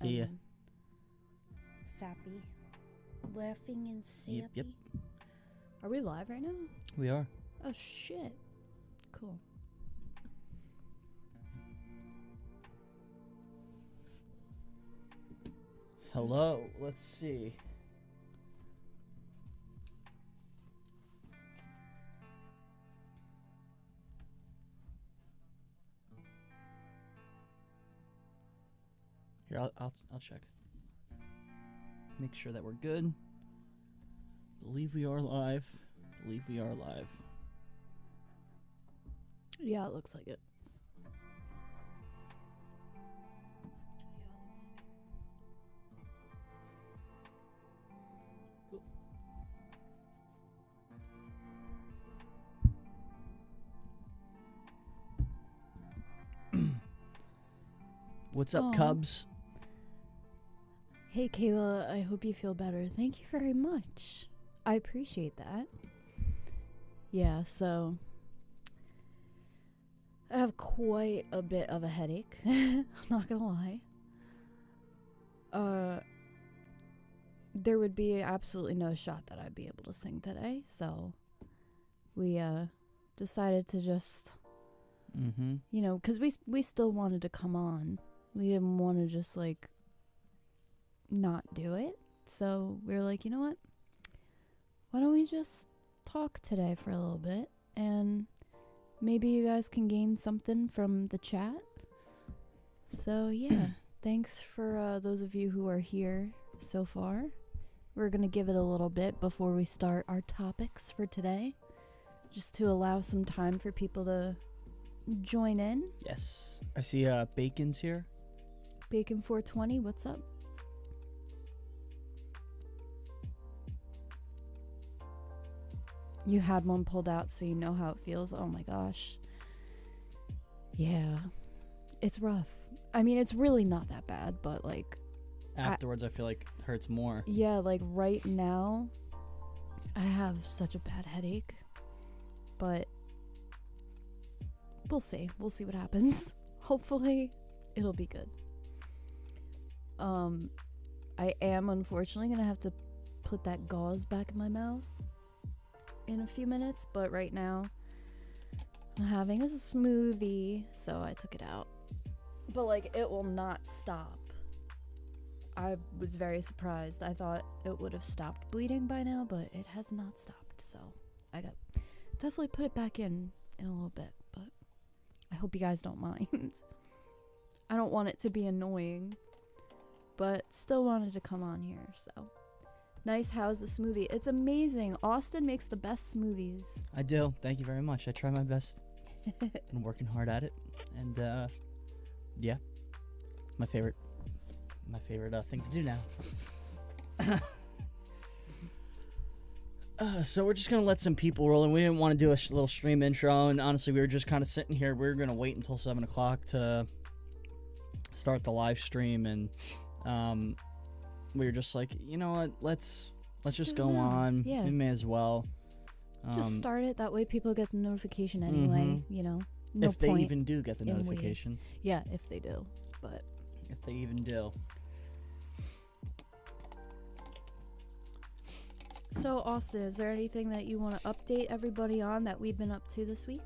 Yeah. Sappy. Laughing and sappy. Yep. Are we live right now? We are. Oh, shit. Cool. Hello. Let's see. Here, I'll check. Make sure that we're good. Believe we are live. Believe we are live. Yeah, it looks like it. What's up, Aw. Cubs? Hey, Kayla, I hope you feel better. Thank you very much. I appreciate that. Yeah, so I have quite a bit of a headache. I'm not gonna lie. There would be absolutely no shot that I'd be able to sing today, so we decided to just, you know, because we still wanted to come on. We didn't want to just like not do it. So we were like, you know what? Why don't we just talk today for a little bit, and maybe you guys can gain something from the chat. So yeah, thanks for those of you who are here so far. We're going to give it a little bit before we start our topics for today, just to allow some time for people to join in. Yes. I see Bacon's here. Bacon 420, what's up? You had one pulled out, so you know how it feels. Oh my gosh. Yeah. It's rough. I mean, it's really not that bad, but like Afterwards, I feel like it hurts more. yeah, like right now, I have such a bad headache, but we'll see. We'll see what happens. Hopefully, it'll be good. I am unfortunately gonna have to put that gauze back in my mouth in a few minutes, but right now, I'm having a smoothie, so I took it out. But like, it will not stop. I was very surprised. I thought it would have stopped bleeding by now, but it has not stopped. So I got definitely put it back in a little bit, but I hope you guys don't mind. I don't want it to be annoying, but still wanted to come on here. So nice. How's the smoothie? It's amazing. Austin makes the best smoothies. I do. Thank you very much. I try my best. Been working hard at it, and yeah, it's my favorite thing to do now. So we're just gonna let some people roll in. We didn't want to do a little stream intro, and honestly, we were just kind of sitting here. We were gonna wait until 7 o'clock to start the live stream, and we were just like, you know what, let's just go on. Yeah. We may as well. Just start it. That way people get the notification anyway, you know. No if they point even do get the in notification. Yeah, if they do. But If they even do. so, Austin, is there anything that you want to update everybody on that we've been up to this week?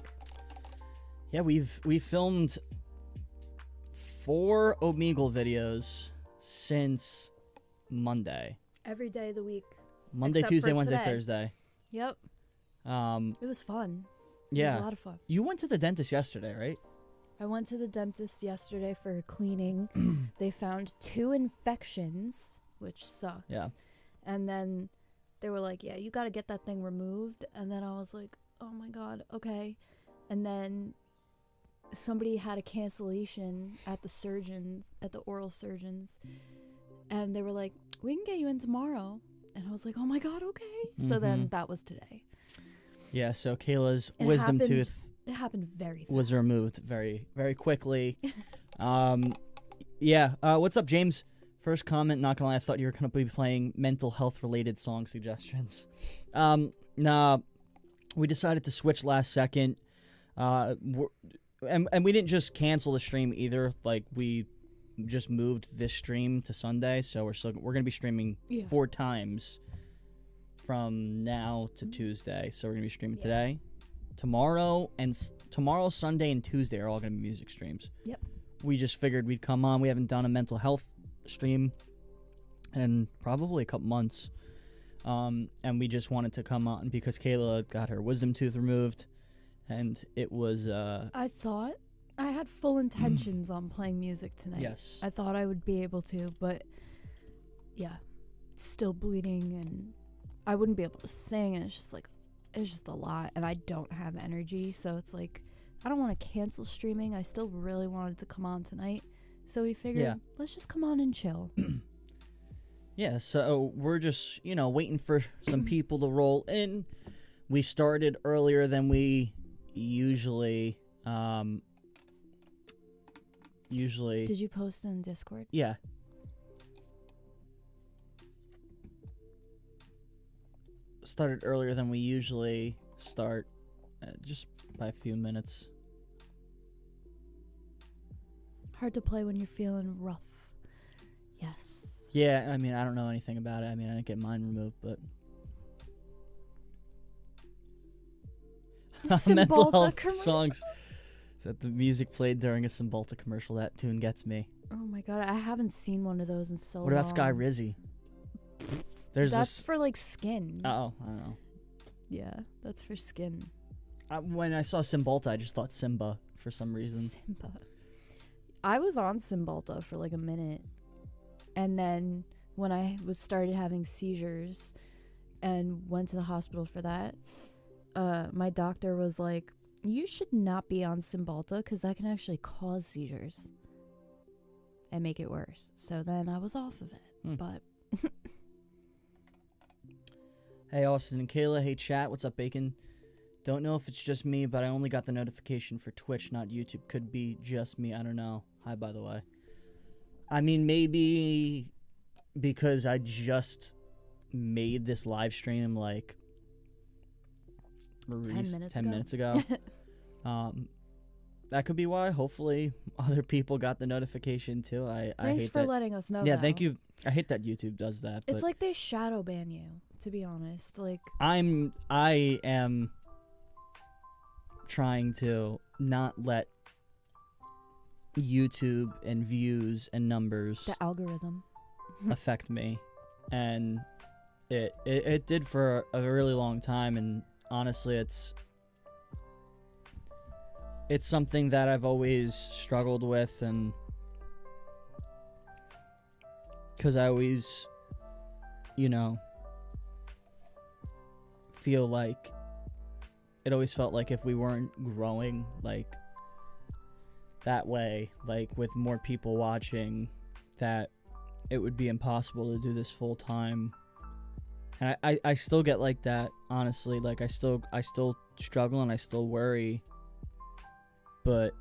Yeah, we filmed 4 Omegle videos since Monday. Every day of the week. Monday, Except Tuesday, for Wednesday, today. Thursday. Yep. It was fun. It Yeah. was a lot of fun. You went to the dentist yesterday, right? I went to the dentist yesterday for cleaning. They found 2 infections, which sucks. Yeah. And then they were like, yeah, you got to get that thing removed. And then I was like, oh my God, okay. And then somebody had a cancellation at the oral surgeons. And they were like, we can get you in tomorrow. And I was like, oh my God, okay. So then that was today. Yeah, so Kayla's It wisdom happened- tooth It happened very fast. was removed very, very quickly. Yeah, what's up, James? First comment, not gonna lie, I thought you were gonna be playing mental health related song suggestions. Nah, we decided to switch last second. And we didn't just cancel the stream either. Like, we just moved this stream to Sunday, so we're gonna be streaming 4 times from now to Tuesday. So we're gonna be streaming today, tomorrow, tomorrow, Sunday, and Tuesday are all gonna be music streams. Yep. We just figured we'd come on. We haven't done a mental health stream in probably a couple months, and we just wanted to come on because Kayla got her wisdom tooth removed, and it was. I thought I had full intentions on playing music tonight. Yes. I thought I would be able to, but yeah, it's still bleeding, and I wouldn't be able to sing, and it's just a lot, and I don't have energy, so it's like I don't want to cancel streaming. I still really wanted to come on tonight, so we figured let's just come on and chill. Yeah, so we're just, waiting for some people to roll in. We started earlier than we usually. Did you post in Discord? Yeah. Started earlier than we usually start, just by a few minutes. Hard to play when you're feeling rough. Yes. Yeah, I mean, I don't know anything about it. I mean, I didn't get mine removed, but... Mental health songs. That the music played during a Cymbalta commercial. That tune gets me. Oh my god, I haven't seen one of those in so long. What about Sky Rizzy? That's for like skin. Oh, I don't know. Yeah, that's for skin. When I saw Cymbalta, I just thought Simba for some reason. Simba. I was on Cymbalta for like a minute, and then when I started having seizures and went to the hospital for that, my doctor was like, you should not be on Cymbalta because that can actually cause seizures and make it worse. So then I was off of it. But hey, Austin and Kayla. Hey, chat. What's up, Bacon? Don't know if it's just me, but I only got the notification for Twitch, not YouTube. Could be just me. I don't know. Hi, by the way. I mean, maybe because I just made this live stream like 10 minutes ago. That could be why. Hopefully other people got the notification too. Thanks for letting us know. Yeah, thank you. I hate that YouTube does that. It's like they shadow ban you, to be honest. Like I am trying to not let YouTube and views and numbers, the algorithm, affect me, and it did for a really long time, and honestly it's something that I've always struggled with, and because I always feel like it always felt like if we weren't growing like that way, like with more people watching, that it would be impossible to do this full time. And I still get like that, honestly. Like I still struggle and I still worry. But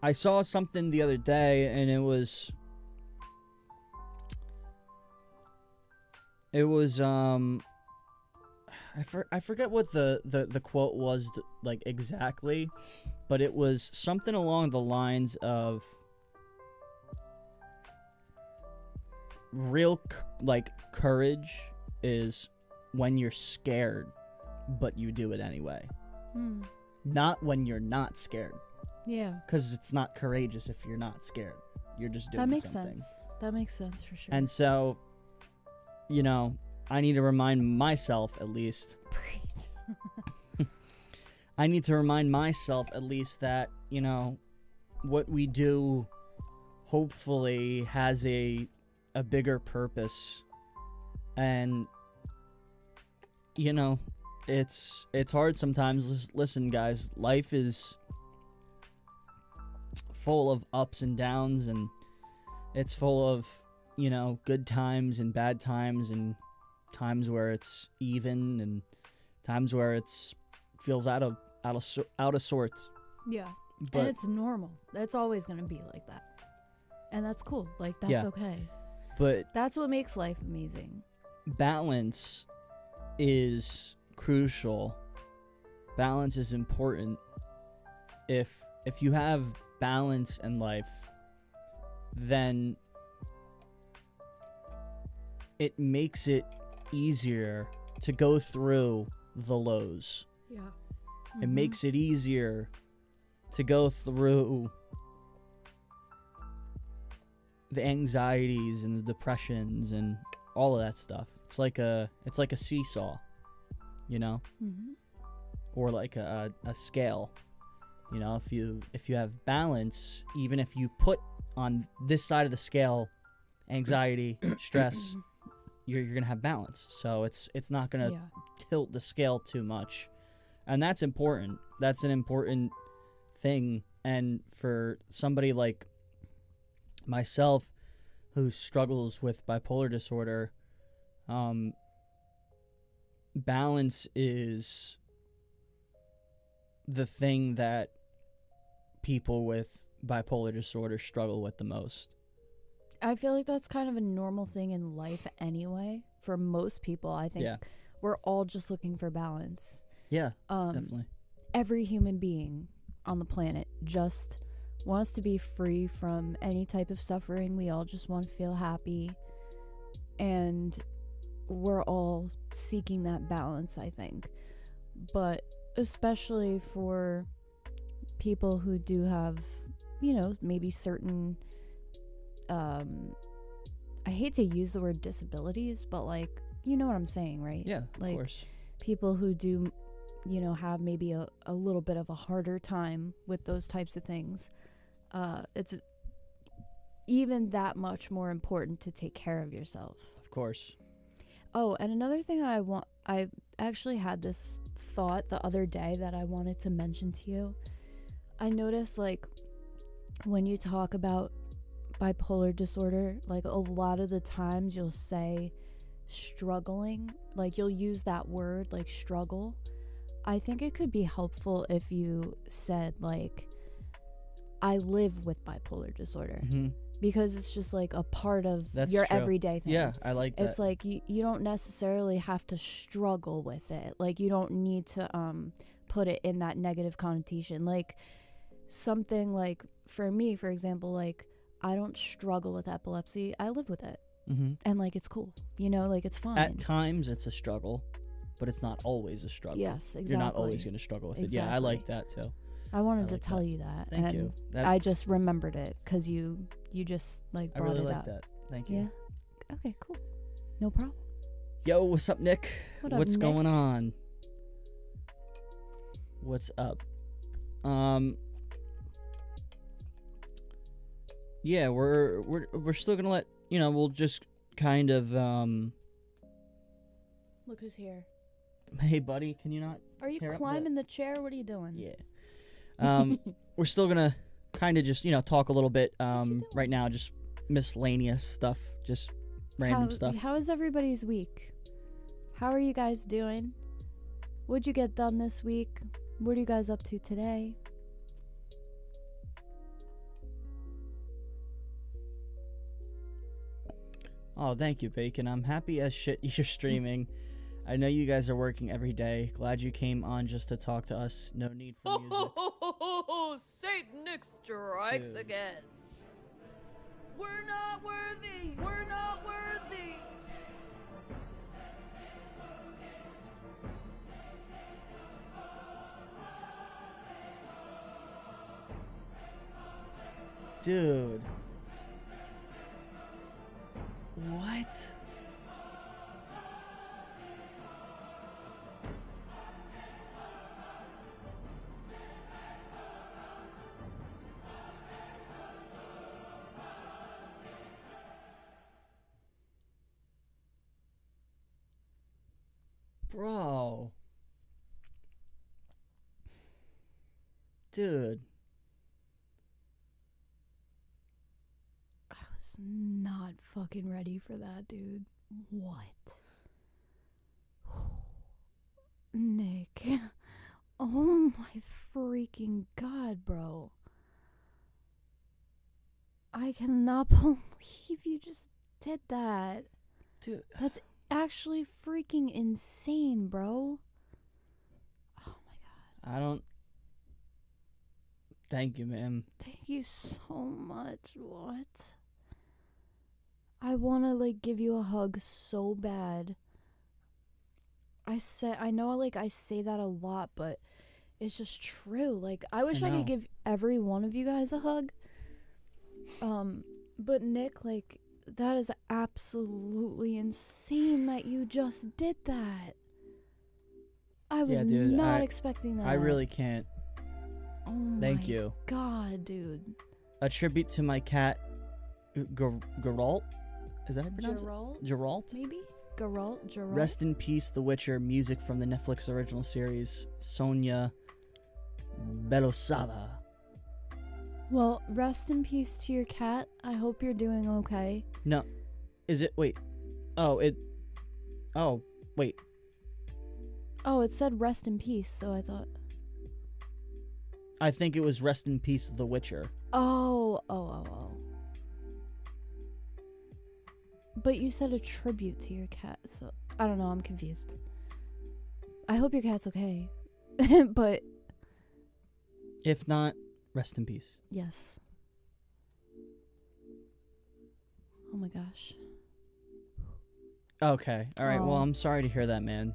I saw something the other day, and it was I forget what the quote was like exactly, but it was something along the lines of real courage is when you're scared but you do it anyway. Not when you're not scared. Yeah, because it's not courageous if you're not scared. You're just doing something. That makes sense for sure. And so I need to remind myself at least. I need to remind myself at least that, what we do hopefully has a bigger purpose. And, it's hard sometimes. Listen, guys, life is full of ups and downs, and it's full of, good times and bad times, and times where it's even, and times where it's feels out of sorts. Yeah, but, and it's normal. It's always gonna be like that, and that's cool. Like that's okay. But that's what makes life amazing. Balance is crucial. Balance is important. If you have balance in life, then it makes it easier to go through the lows. Yeah. It makes it easier to go through the anxieties and the depressions and all of that stuff. It's like a seesaw, you know, or like a scale. You know, if you have balance, even if you put on this side of the scale anxiety, stress, you're gonna have balance. So it's not gonna tilt the scale too much, and that's important. That's an important thing. And for somebody like myself who struggles with bipolar disorder, balance is the thing that people with bipolar disorder struggle with the most. I feel like that's kind of a normal thing in life anyway. For most people, I think we're all just looking for balance. Yeah, definitely. Every human being on the planet just wants to be free from any type of suffering. We all just want to feel happy. And we're all seeking that balance, I think. But especially for people who do have, you know, maybe certain I hate to use the word disabilities, but like, you know what I'm saying, right? Yeah, like, of course. People who do, you know, have maybe a little bit of a harder time with those types of things. It's even that much more important to take care of yourself. Of course. Oh, and another thing I actually had this thought the other day that I wanted to mention to you. I noticed, like, when you talk about bipolar disorder, like, a lot of the times you'll say struggling, like you'll use that word, like struggle. I think it could be helpful if you said, like, I live with bipolar disorder, because it's just like a part of your everyday thing. Yeah, I like that. It's like you don't necessarily have to struggle with it. Like, you don't need to put it in that negative connotation. Like, something like, for me, for example, like, I don't struggle with epilepsy. I live with it. And, like, it's cool. You know, like, it's fine. At times it's a struggle, but it's not always a struggle. Yes, exactly. You're not always going to struggle with it. Yeah, I like that too. I wanted to tell you that. Thank you. I just remembered it because you just, like, brought it up. I really like that. Thank you. Yeah. Okay, cool. No problem. Yo, what's up, Nick? What's Nick? going on? What's up? Yeah, we're still gonna let, you know, we'll just kind of Look who's here. Hey buddy, can you not? Are you climbing the chair? What are you doing? Yeah. We're still gonna kind of just, you know, talk a little bit right now, just miscellaneous stuff, just random stuff. How is everybody's week? How are you guys doing? What'd you get done this week? What are you guys up to today? Oh, thank you, Bacon. I'm happy as shit you're streaming. I know you guys are working every day. Glad you came on just to talk to us. No need for music. Saint Nick strikes again. We're not worthy. We're not worthy. Dude. What? Bro. Dude. I was not fucking ready for that, dude. What? Nick. Oh my freaking god, bro. I cannot believe you just did that. Dude. That's actually freaking insane, bro. Oh my god. Thank you, ma'am. Thank you so much. What? I want to, like, give you a hug so bad. I know, like, I say that a lot, but it's just true. Like, I wish I could give every one of you guys a hug. But Nick, like, that is absolutely insane that you just did that. I was not expecting that. I really can't. Oh Thank you. God, dude. A tribute to my cat, Geralt. Is that how you pronounce it? Geralt? Maybe? Geralt? Rest in peace, The Witcher. Music from the Netflix original series. Sonia Belosava. Well, rest in peace to your cat. I hope you're doing okay. No. Is it? Wait. Oh, it. Oh, wait. Oh, it said rest in peace, so I thought. I think it was Rest in Peace, The Witcher. Oh. But you said a tribute to your cat, so I don't know, I'm confused. I hope your cat's okay. But if not, rest in peace. Yes. Oh my gosh. Okay. All right. Well, I'm sorry to hear that, man.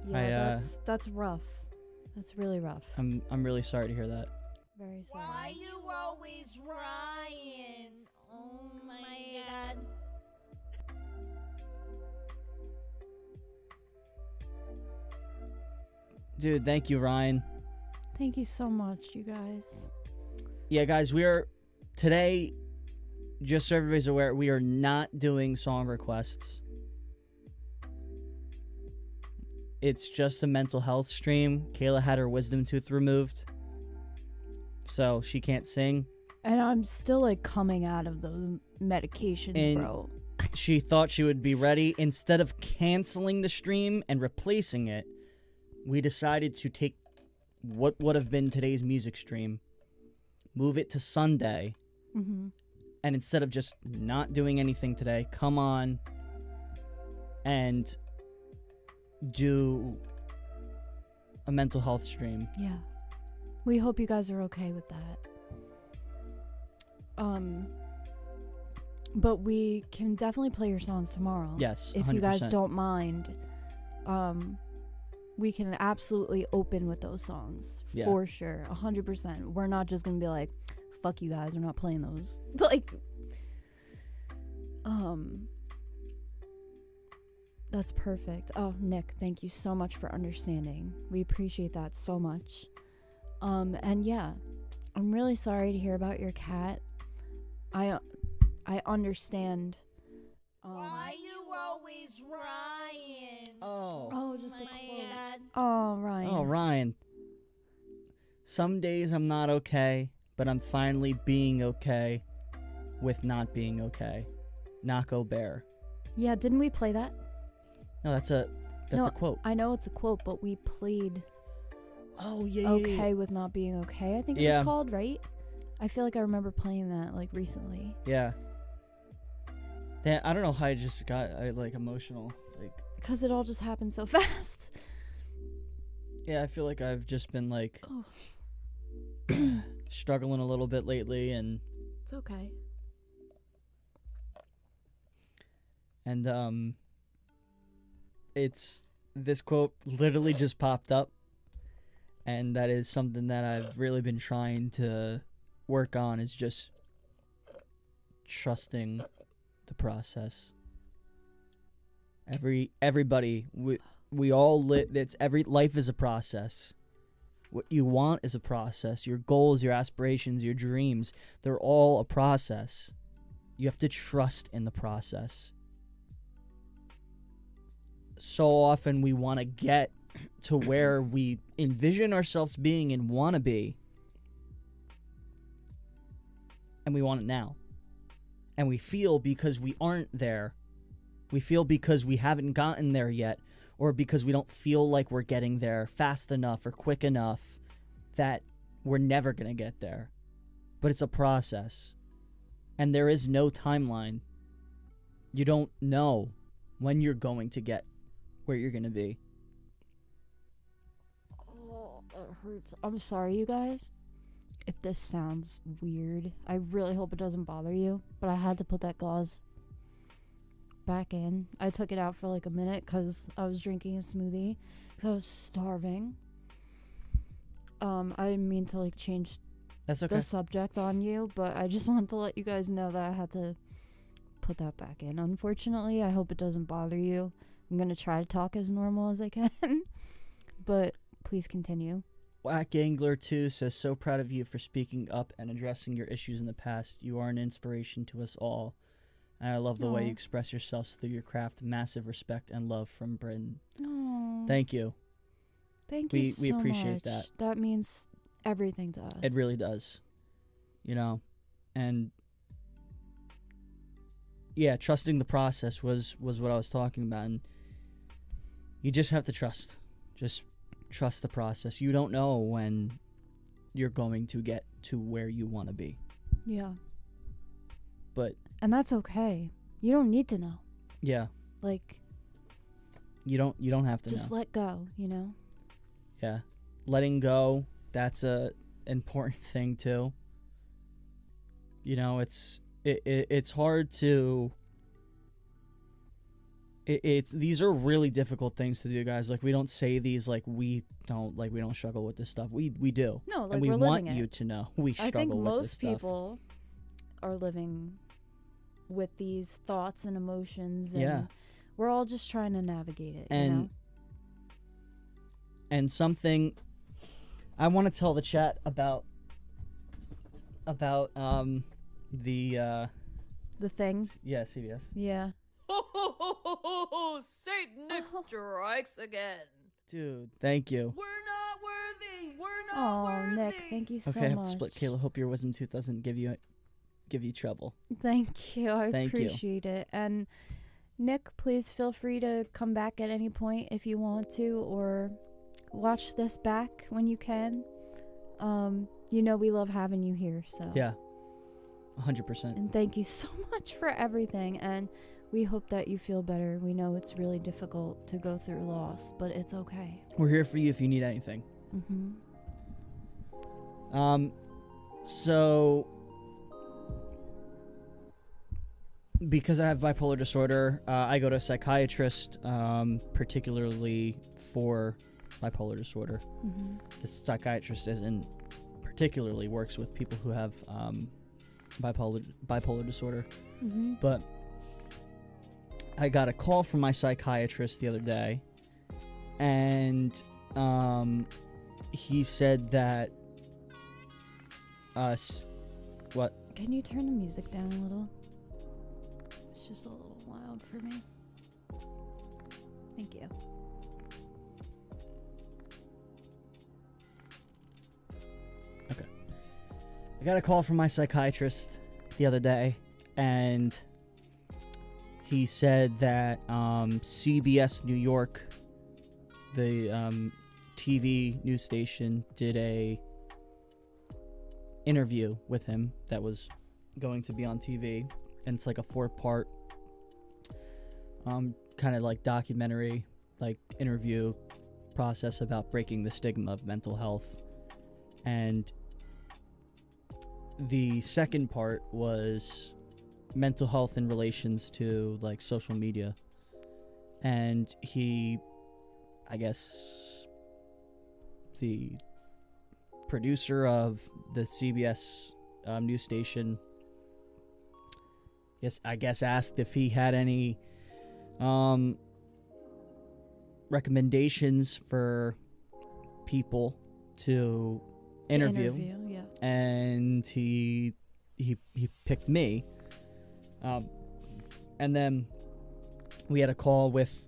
Yeah, that's rough. That's really rough. I'm really sorry to hear that. Very sorry. Why you always Ryan? Oh my God. Dude, thank you, Ryan. Thank you so much, you guys. Yeah, guys, we are today, just so everybody's aware, we are not doing song requests. It's just a mental health stream. Kayla had her wisdom tooth removed, so she can't sing. And I'm still, like, coming out of those medications, bro. She thought she would be ready. Instead of canceling the stream and replacing it, we decided to take what would have been today's music stream, move it to Sunday, and instead of just not doing anything today, come on and do a mental health stream. Yeah. We hope you guys are okay with that. But we can definitely play your songs tomorrow. Yes, 100%. If you guys don't mind. We can absolutely open with those songs. Yeah. For sure. 100%. We're not just gonna be like, fuck you guys, we're not playing those. Like, that's perfect. Oh, Nick, thank you so much for understanding. We appreciate that so much. And yeah, I'm really sorry to hear about your cat. I understand. Why you always Ryan? Oh, just a quote. God. Oh, Ryan. Oh, Ryan. Some days I'm not okay, but I'm finally being okay with not being okay. Nako Bear. Yeah, didn't we play that? No, that's a quote. I know it's a quote, but we played Okay with Not Being Okay, I think it was called, right? I feel like I remember playing that, like, recently. Yeah. I don't know how I just got like emotional, like, because it all just happened so fast. Yeah, I feel like I've just been like struggling a little bit lately, and it's okay. And it's this quote literally just popped up, and that is something that I've really been trying to work on, is just trusting the process. Everybody, we all live. Life is a process. What you want is a process. Your goals, your aspirations, your dreams, they're all a process. You have to trust in the process. So often we want to get to where we envision ourselves being and want to be, and we want it now. And we feel because we aren't there. We feel because we haven't gotten there yet, or because we don't feel like we're getting there fast enough or quick enough, that we're never going to get there. But it's a process. And there is no timeline. You don't know when you're going to get where you're going to be. Oh, it hurts. I'm sorry, you guys. if this sounds weird, I really hope it doesn't bother you, but I had to put that gauze back in. I took it out for like a minute because I was drinking a smoothie because I was starving. I didn't mean to like change That's okay. the subject on you, but I just wanted to let you guys know that I had to put that back in. Unfortunately, I hope it doesn't bother you. I'm gonna try to talk as normal as I can, but please continue. Whack Angler 2 says, so proud of you for speaking up and addressing your issues in the past. You are an inspiration to us all. And I love the way you express yourselves through your craft. Massive respect and love from Britain. Aww. Thank you. Thank you so much. We appreciate that. That means everything to us. It really does. You know, and yeah, trusting the process was what I was talking about. And you just have to trust. Just trust the process. You don't know when you're going to get to where you want to be. Yeah. And that's okay. You don't need to know. Yeah. Like, you don't have to know. just let go, you know? Yeah. Letting go, that's a important thing too. You know, it's hard to these are really difficult things to do, guys. Like, we don't say these like we don't struggle with this stuff. We do. No, like, and we we're want living you it. to know we struggle I think with this most stuff. people are living with these thoughts and emotions, and Yeah. we're all just trying to navigate it, And you know? And something I want to tell the chat about the thing. yeah, CBS. Yeah. Saint Nick strikes again. Dude, thank you. We're not worthy. We're not Oh, worthy. Nick, thank you so Okay, I have much. to split. Kayla, hope your wisdom tooth doesn't give you trouble. Thank you. I Thank you. appreciate it. And Nick, please feel free to come back at any point if you want to, or watch this back when you can. You know we love having you here, so. Yeah. 100%. And thank you so much for everything, and we hope that you feel better. We know it's really difficult to go through loss, but it's okay. We're here for you if you need anything. Mhm. So because I have bipolar disorder, I go to a psychiatrist, particularly for bipolar disorder. Mhm. The psychiatrist particularly works with people who have bipolar disorder. Mhm. But I got a call from my psychiatrist the other day, and he said that what? Can you turn the music down a little? It's just a little loud for me. Thank you. Okay. I got a call from my psychiatrist the other day, and he said that CBS New York, the TV news station, did a interview with him that was going to be on TV, and it's like a 4-part kind of like documentary, like interview process about breaking the stigma of mental health. And the second part was mental health in relations to like social media, and he, I guess the producer of the CBS news station, I guess asked if he had any recommendations for people to interview, Yeah. and he picked me. And then we had a call with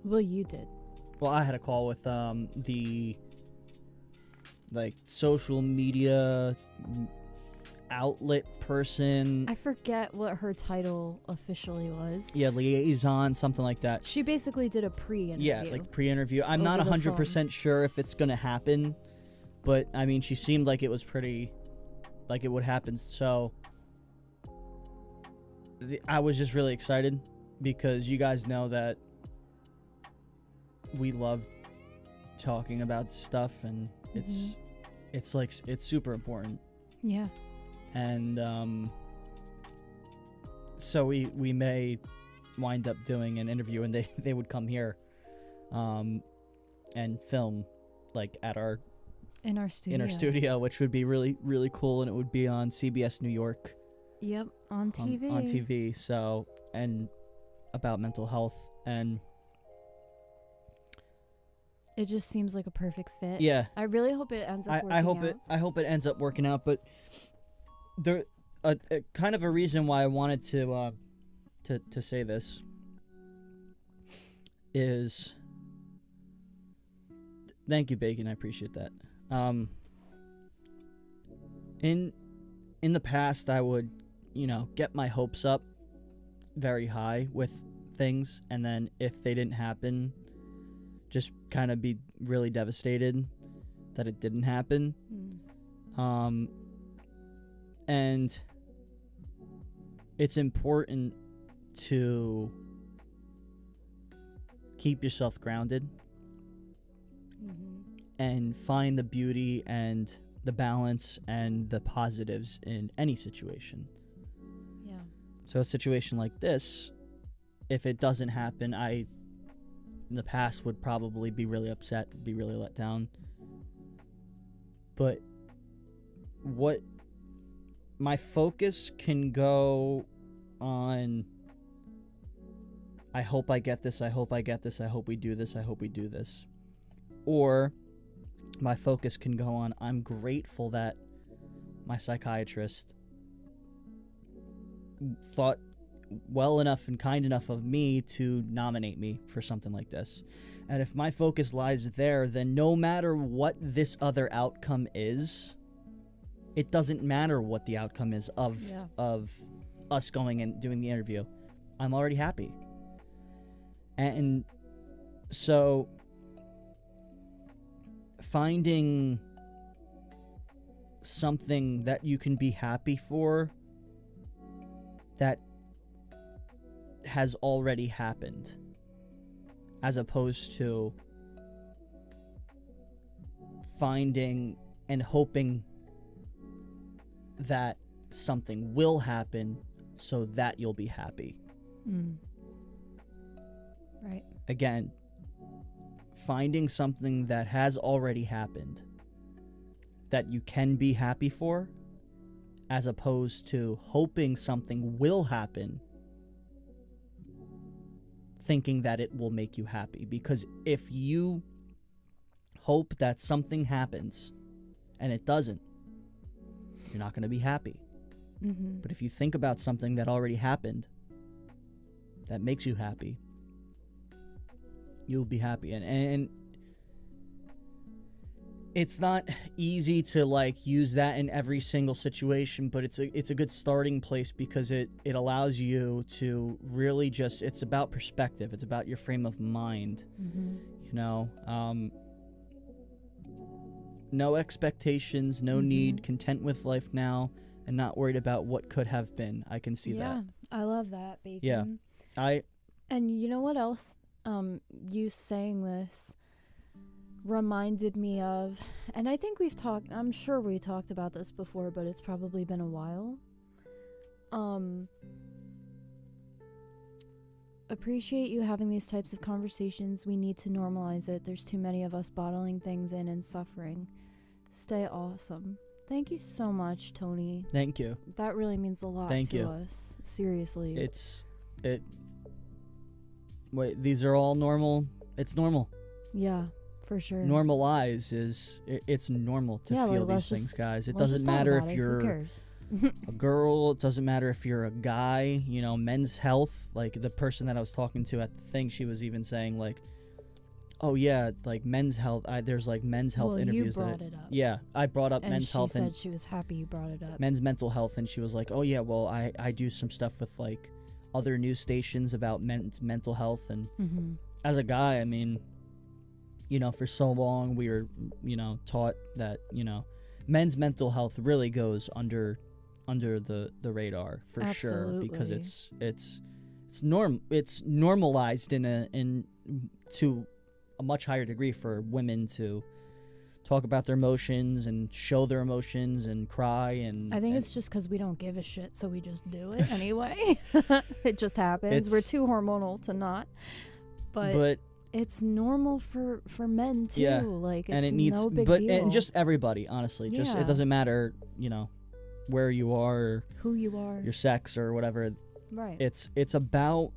Well, you did. I had a call with the like social media outlet person. I forget what her title officially was. Yeah, liaison, something like that. She basically did a pre-interview. Yeah, like pre-interview. I'm not Over the 100% sure if it's gonna happen, but I mean, she seemed like it was pretty, like it would happen. So I was just really excited because you guys know that we love talking about stuff, and it's it's super important. Yeah. And so we may wind up doing an interview, and they would come here and film like at our In our studio, which would be really, really cool, and it would be on CBS New York. Yep, on TV. On TV, so, and about mental health, and it just seems like a perfect fit. yeah. I really hope it ends up working out. I hope it ends up working out, but there a kind of a reason why I wanted to say this is, thank you, Bacon, I appreciate that. In the past, I would, get my hopes up very high with things, and then if they didn't happen, just kind of be really devastated that it didn't happen. And it's important to keep yourself grounded and find the beauty and the balance and the positives in any situation. Yeah. So a situation like this, if it doesn't happen, I in the past would probably be really upset, be really let down. But what my focus can go on, I hope I get this, I hope I get this, I hope we do this, I hope we do this. Or my focus can go on, I'm grateful that my psychiatrist thought well enough and kind enough of me to nominate me for something like this. And if my focus lies there, then no matter what this other outcome is, it doesn't matter what the outcome is of us going and doing the interview. I'm already happy. And so finding something that you can be happy for that has already happened, as opposed to finding and hoping that something will happen so that you'll be happy. Right. Again, finding something that has already happened that you can be happy for, as opposed to hoping something will happen thinking that it will make you happy. Because if you hope that something happens and it doesn't, you're not going to be happy. But if you think about something that already happened that makes you happy, you'll be happy. And it's not easy to like use that in every single situation, but it's a good starting place, because it allows you to really just, it's about perspective. It's about your frame of mind. No expectations, no need, content with life now, and not worried about what could have been. I can see that. Yeah, I love that, Bacon. Yeah. And you know what else you saying this reminded me of, and I think I'm sure we talked about this before, but it's probably been a while. Appreciate you having these types of conversations. We need to normalize it. There's too many of us bottling things in and suffering. Stay awesome. Thank you so much, Tony. Thank you. That really means a lot to us. Seriously. Wait, these are all normal? It's normal. Yeah, for sure. Normalize it's normal to feel these things, guys. It doesn't matter if you're a girl, it doesn't matter if you're a guy, men's health. Like the person that I was talking to at the thing, she was even saying like, oh yeah, like men's health, there's like men's health interviews. You brought it up. Yeah, I brought up men's health. And she said she was happy you brought it up. Men's mental health, and she was like, oh yeah, well I do some stuff with like other news stations about men's mental health. And as a guy, I mean, for so long we were, taught that, men's mental health really goes under the radar for sure, because it's normalized to a much higher degree for women to talk about their emotions and show their emotions and cry. And I think it's just because we don't give a shit, so we just do it anyway. It just happens. We're too hormonal to not. But it's normal for men too. Yeah, like, it's and it needs, no big but deal. and just everybody, honestly. Just Yeah. it doesn't matter, you know, where you are, or who you are. your sex or whatever. Right. It's about,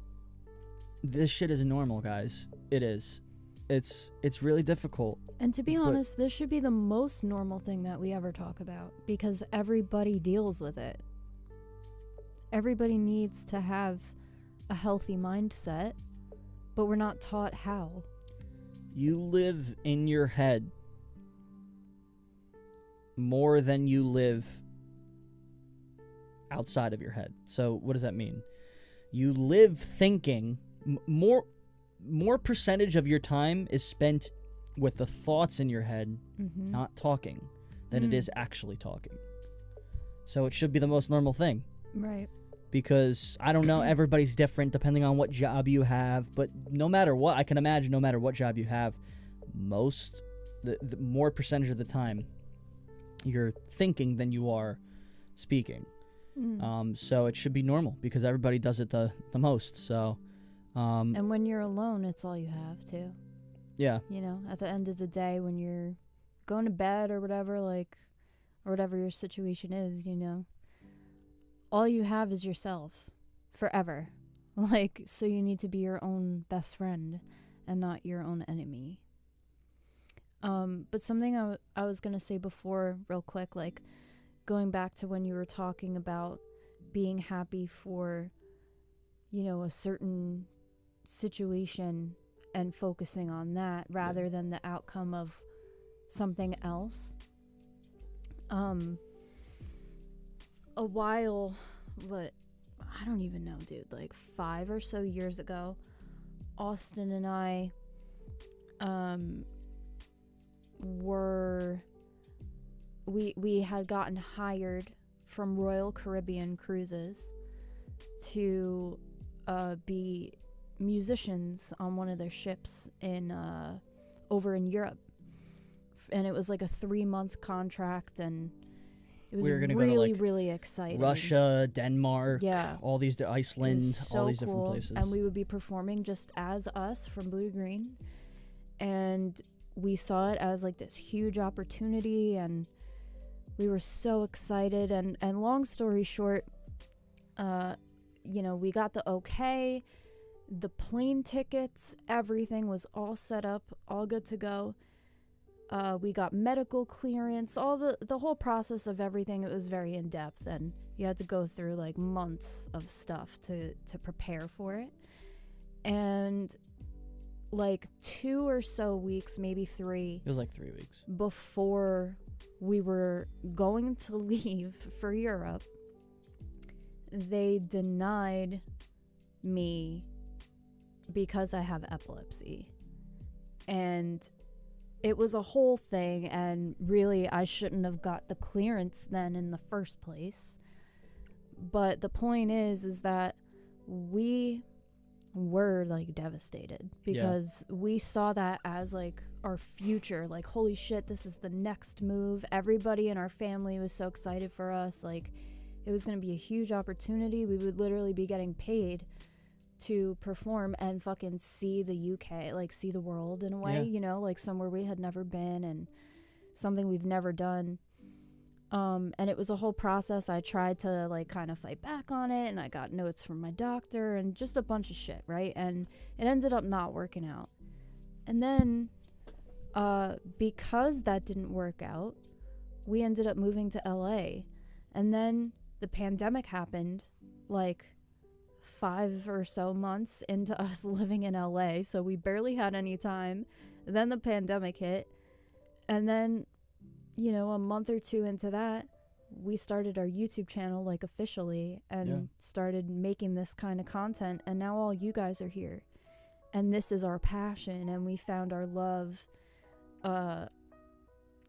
this shit is normal, guys. It is. It's really difficult. And to be honest, this should be the most normal thing that we ever talk about, because everybody deals with it. Everybody needs to have a healthy mindset, but we're not taught how. You live in your head more than you live outside of your head. So what does that mean? You live thinking. More percentage of your time is spent with the thoughts in your head, not talking, than it is actually talking. So it should be the most normal thing. Right. Because, I don't know, everybody's different depending on what job you have, but no matter what, I can imagine no matter what job you have, the more percentage of the time, you're thinking than you are speaking. So it should be normal, because everybody does it the most, so... and when you're alone, it's all you have, too. Yeah. You know, at the end of the day, when you're going to bed or whatever, like, or whatever your situation is, you know, all you have is yourself forever. Like, so you need to be your own best friend and not your own enemy. But something I was going to say before, real quick, like, going back to when you were talking about being happy for, you know, a certain situation and focusing on that rather than the outcome of something else. A while, but I don't even know, dude, like 5 or so years ago, Austin and I we had gotten hired from Royal Caribbean Cruises to be musicians on one of their ships in over in Europe, and it was like a 3-month contract, and it was We're gonna really, go to, like, really exciting. Russia, Denmark, yeah, all these, Iceland, so all these cool. different places. And we would be performing just as us from Blue to Greene, and we saw it as like this huge opportunity, and we were so excited. And long story short, you know, we got the okay, the plane tickets, everything was all set up, all good to go. We got medical clearance, all the whole process of everything. It was very in depth, and you had to go through like months of stuff to prepare for it. And like 2 or so weeks, maybe 3. It was like 3 weeks before we were going to leave for Europe, they denied me because I have epilepsy. And it was a whole thing, and really I shouldn't have got the clearance then in the first place. But the point is that we were like devastated, because we saw that as like our future, like, holy shit, this is the next move. Everybody in our family was so excited for us. Like, it was going to be a huge opportunity. We would literally be getting paid to perform and fucking see the UK, like see the world in a way, you know, like somewhere we had never been and something we've never done. And it was a whole process. I tried to like kind of fight back on it, and I got notes from my doctor and just a bunch of shit, right? And it ended up not working out. And then because that didn't work out, we ended up moving to LA. And then the pandemic happened like 5 or so months into us living in LA, so we barely had any time. Then the pandemic hit, and then, you know, a month or 2 into that, we started our YouTube channel like officially, and started making this kind of content, and now all you guys are here, and this is our passion, and we found our love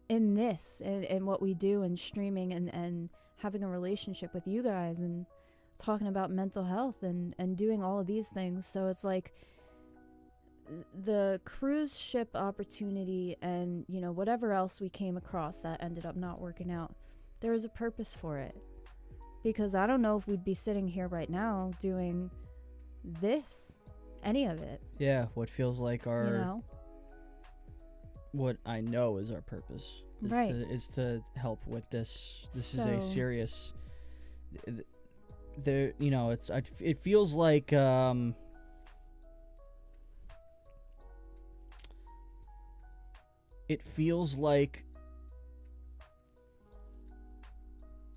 in this, and what we do, and streaming, and having a relationship with you guys, and talking about mental health, and doing all of these things. So it's like the cruise ship opportunity and, you know, whatever else we came across that ended up not working out, there was a purpose for it. Because I don't know if we'd be sitting here right now doing this, any of it. Yeah, what feels like our, you know? what I know is our purpose. Right. Is to help with this. This So- is a serious, there, you know, it feels like, it feels like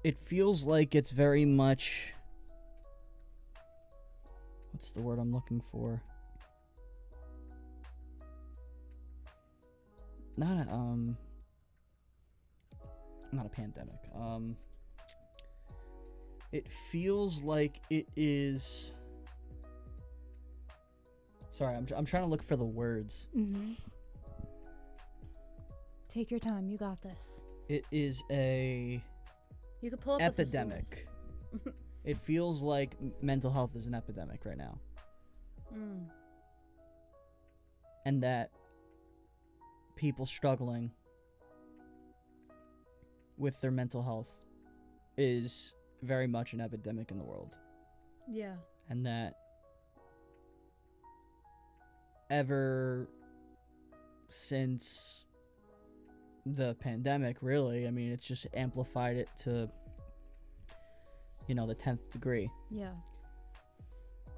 it's very much, what's the word I'm looking for? Not a pandemic. It feels like it is. Sorry, I'm trying to look for the words. Mm-hmm. Take your time. You got this. It is a You could pull up epidemic. A thesaurus. It feels like mental health is an epidemic right now, and that people struggling with their mental health is very much an epidemic in the world. Yeah. And that ever since the pandemic, really, I mean, it's just amplified it to, you know, the 10th degree. Yeah.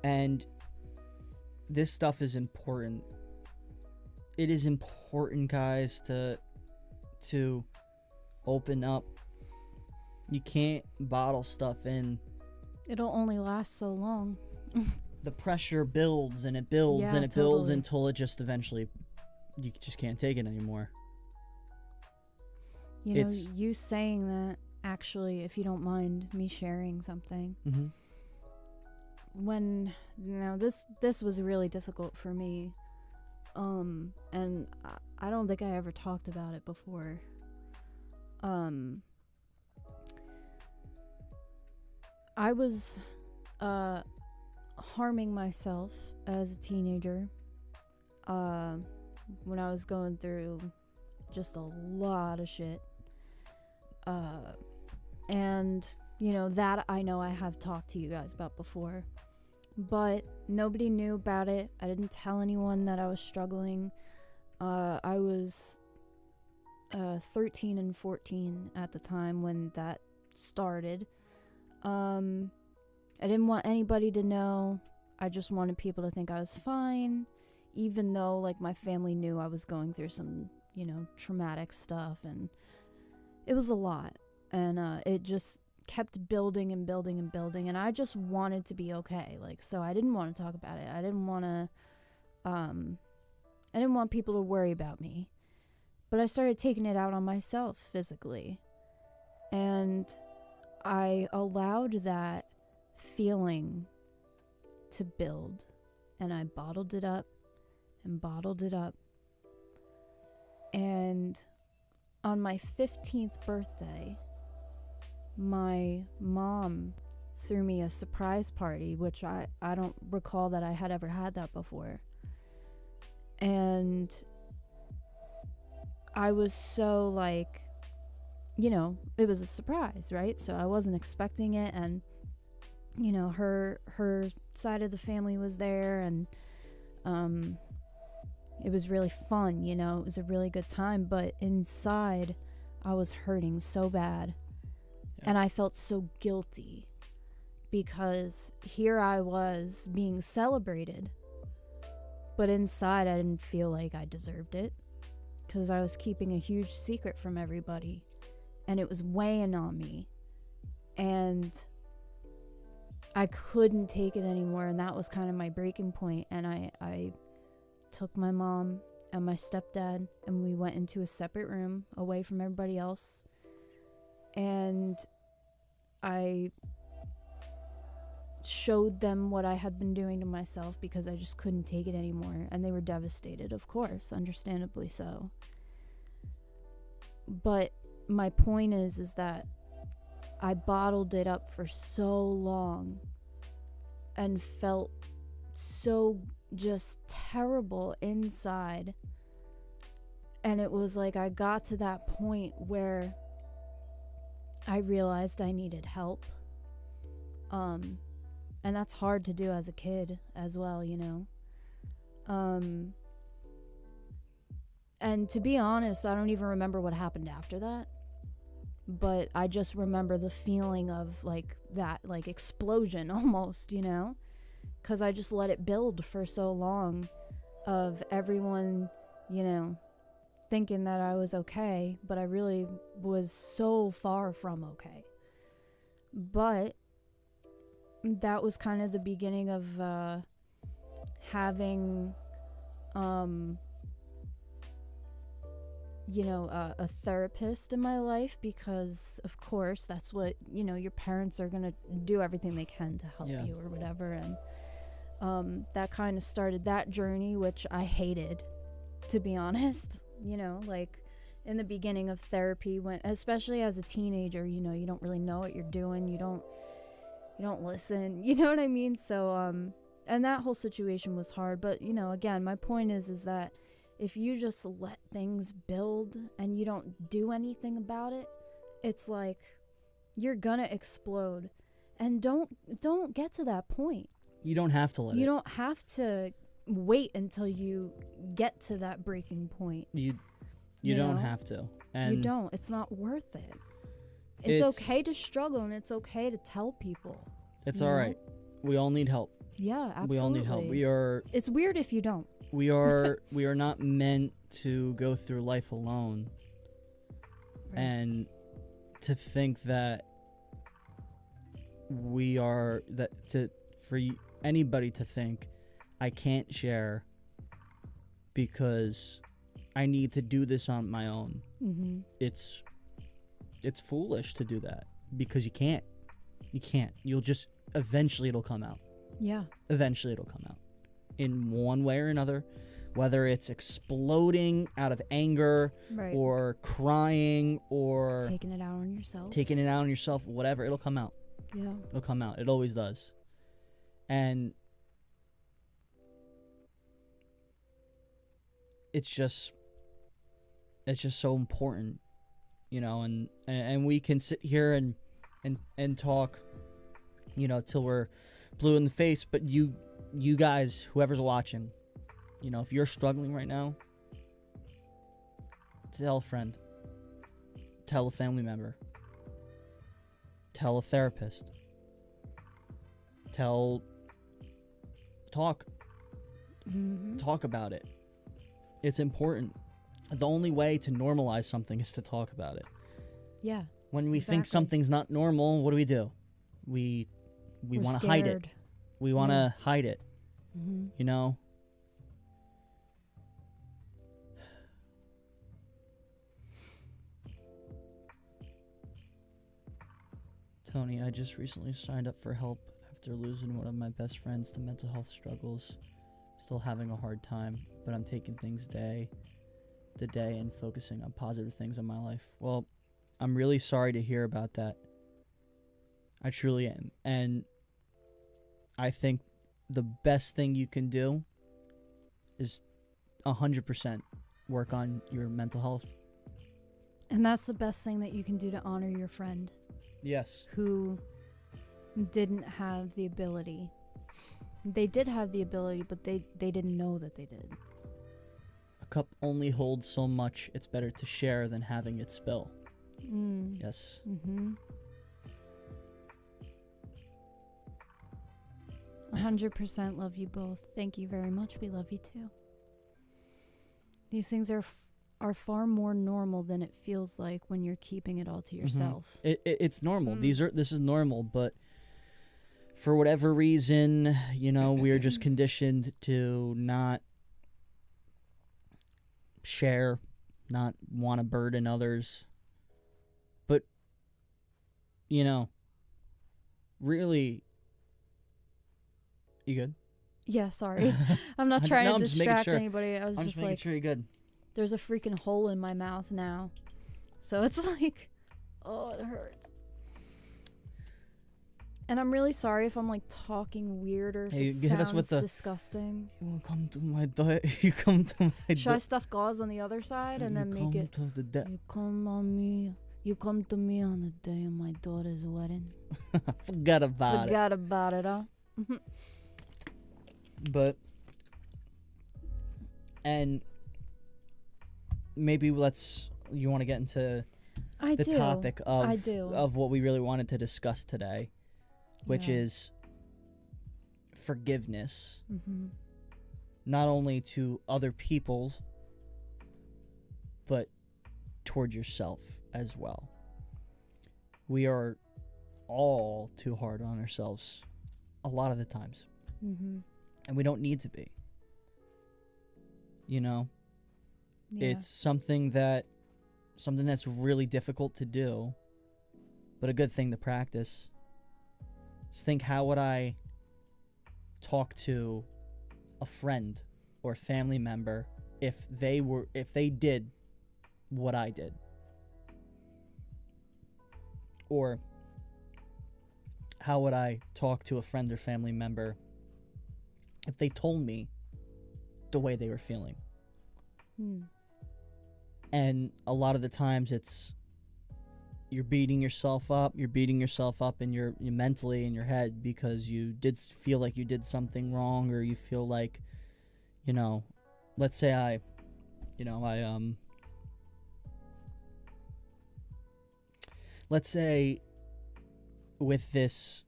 And this stuff is important. It is important, guys, to open up. You can't bottle stuff in. It'll only last so long. The pressure builds and it builds Yeah, and it builds totally. until it just eventually, you just can't take it anymore. You know, It's- you saying that, actually, if you don't mind me sharing something. Mm-hmm. Now this was really difficult for me. And I don't think I ever talked about it before. I was harming myself as a teenager when I was going through just a lot of shit. And, you know, that I know I have talked to you guys about before. But nobody knew about it. I didn't tell anyone that I was struggling. I was 13 and 14 at the time when that started. I didn't want anybody to know. I just wanted people to think I was fine, even though, like, my family knew I was going through some, you know, traumatic stuff, and it was a lot. And it just kept building and building and building, and I just wanted to be okay. Like, so I didn't want to talk about it. I didn't want people to worry about me. But I started taking it out on myself physically. And I allowed that feeling to build, and I bottled it up and bottled it up. And on my 15th birthday, my mom threw me a surprise party, which I don't recall that I had ever had that before. And I was so, like, you know, it was a surprise, right? So I wasn't expecting it, and, you know, her side of the family was there, and it was really fun, you know, it was a really good time, but inside I was hurting so bad. And I felt so guilty because here I was being celebrated, but inside I didn't feel like I deserved it because I was keeping a huge secret from everybody, and it was weighing on me, and I couldn't take it anymore, and that was kind of my breaking point. And I took my mom and my stepdad, and we went into a separate room away from everybody else, and I showed them what I had been doing to myself because I just couldn't take it anymore, and they were devastated, of course, understandably so. But my point is that I bottled it up for so long and felt so just terrible inside. And it was like I got to that point where I realized I needed help. And that's hard to do as a kid as well, you know. And to be honest, I don't even remember what happened after that. But I just remember the feeling of like that, like explosion almost, you know, because I just let it build for so long of everyone, you know, thinking that I was okay, but I really was so far from okay. But that was kind of the beginning of having you know, a therapist in my life, because of course that's what, you know, your parents are gonna do everything they can to help you or whatever. And that kind of started that journey, which I hated, to be honest. You know, like in the beginning of therapy, when especially as a teenager, you know, you don't really know what you're doing, you don't listen, you know what I mean? So and that whole situation was hard. But you know, again, my point is that if you just let things build and you don't do anything about it, it's like you're gonna explode. And don't get to that point. You don't have to let it. You don't have to wait until you get to that breaking point. You know? don't have to. And you don't. It's not worth it. It's okay to struggle, and it's okay to tell people. It's all right. We all need help. Yeah, absolutely. We all need help. It's weird if you don't. We are not meant to go through life alone. Right. And to think that for anybody to think I can't share because I need to do this on my own. Mm-hmm. It's foolish to do that, because you can't. You'll just, eventually it'll come out. Yeah. Eventually it'll come out. In one way or another, whether it's exploding out of anger, right, or crying, or taking it out on yourself, whatever, it'll come out. Yeah. It'll come out. It always does. And it's just so important, you know, and we can sit here and talk, you know, till we're blue in the face, but you guys, whoever's watching, you know, if you're struggling right now, tell a friend, tell a family member, tell a therapist, talk about it. It's important. The only way to normalize something is to talk about it. Yeah. When we think something's not normal, what do? We want to hide it. We want to hide it. Mm-hmm. You know? Tony, I just recently signed up for help after losing one of my best friends to mental health struggles. Still having a hard time, but I'm taking things day to day and focusing on positive things in my life. Well, I'm really sorry to hear about that. I truly am. And I think the best thing you can do is 100% work on your mental health. And that's the best thing that you can do to honor your friend. Yes. Who didn't have the ability. They did have the ability, but they didn't know that they did. A cup only holds so much. It's better to share than having it spill. Yes. Mm-hmm. 100% love you both. Thank you very much. We love you too. These things are far more normal than it feels like when you're keeping it all to yourself. Mm-hmm. It's normal. This is normal, but for whatever reason, you know, we're just conditioned to not share, not want to burden others. But, you know, really... You good? Yeah, sorry. I'm not trying to distract anybody. I was just making like, sure you're good. There's a freaking hole in my mouth now. So it's like, oh, it hurts. And I'm really sorry if I'm like talking weird or if Hey, it hit us sounds with the- disgusting. You come to my door. You come to my Should I stuff gauze on the other side and then make it? To the You come on me. You come to me on the day of my daughter's wedding. Forgot about Forgot about it, huh? it. But and maybe you want to get into I the do. topic of I do. of what we really wanted to discuss today, which Yeah. is forgiveness, Mm-hmm. not only to other people, but toward yourself as well. We are all too hard on ourselves a lot of the times, Mm-hmm. and we don't need to be. You know, Yeah. it's something that's really difficult to do, but a good thing to practice. Just think, how would I talk to a friend or a family member if they did what I did? Or how would I talk to a friend or family member if they told me the way they were feeling? Mm. And a lot of the times you're beating yourself up in your mentally in your head because you did feel like you did something wrong, or you feel like, let's say let's say with this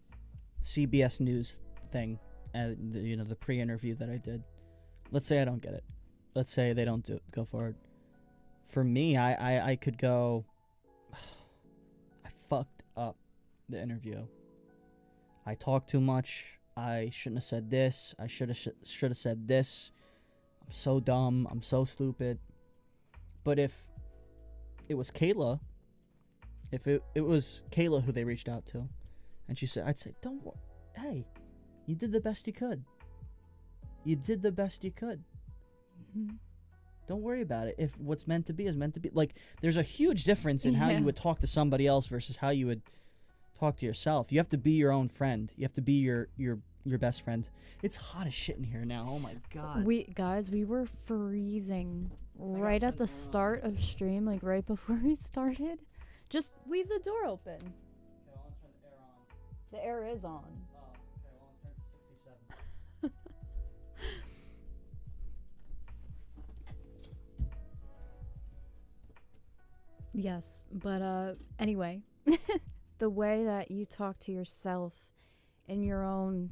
CBS News thing, the pre-interview that I did, let's say I don't get it. Let's say they don't go forward. For me, I could go, I fucked up the interview. I talked too much. I shouldn't have said this. I should have said this. I'm so dumb. I'm so stupid. But if it was Kayla, it was Kayla who they reached out to, and she said, I'd say, don't worry. Hey, you did the best you could. You did the best you could. Mm-hmm. Don't worry about it. If what's meant to be is meant to be. Like, there's a huge difference in how Yeah. you would talk to somebody else versus how you would talk to yourself. You have to be your own friend. You have to be your best friend. It's hot as shit in here now. Oh my god. We were freezing right at the start of stream, like right before we started. Just leave the door open. Okay, well, I'll turn the air on. The air is on. Oh, okay, well, I'll turn to 67. Yes, but anyway, the way that you talk to yourself in your own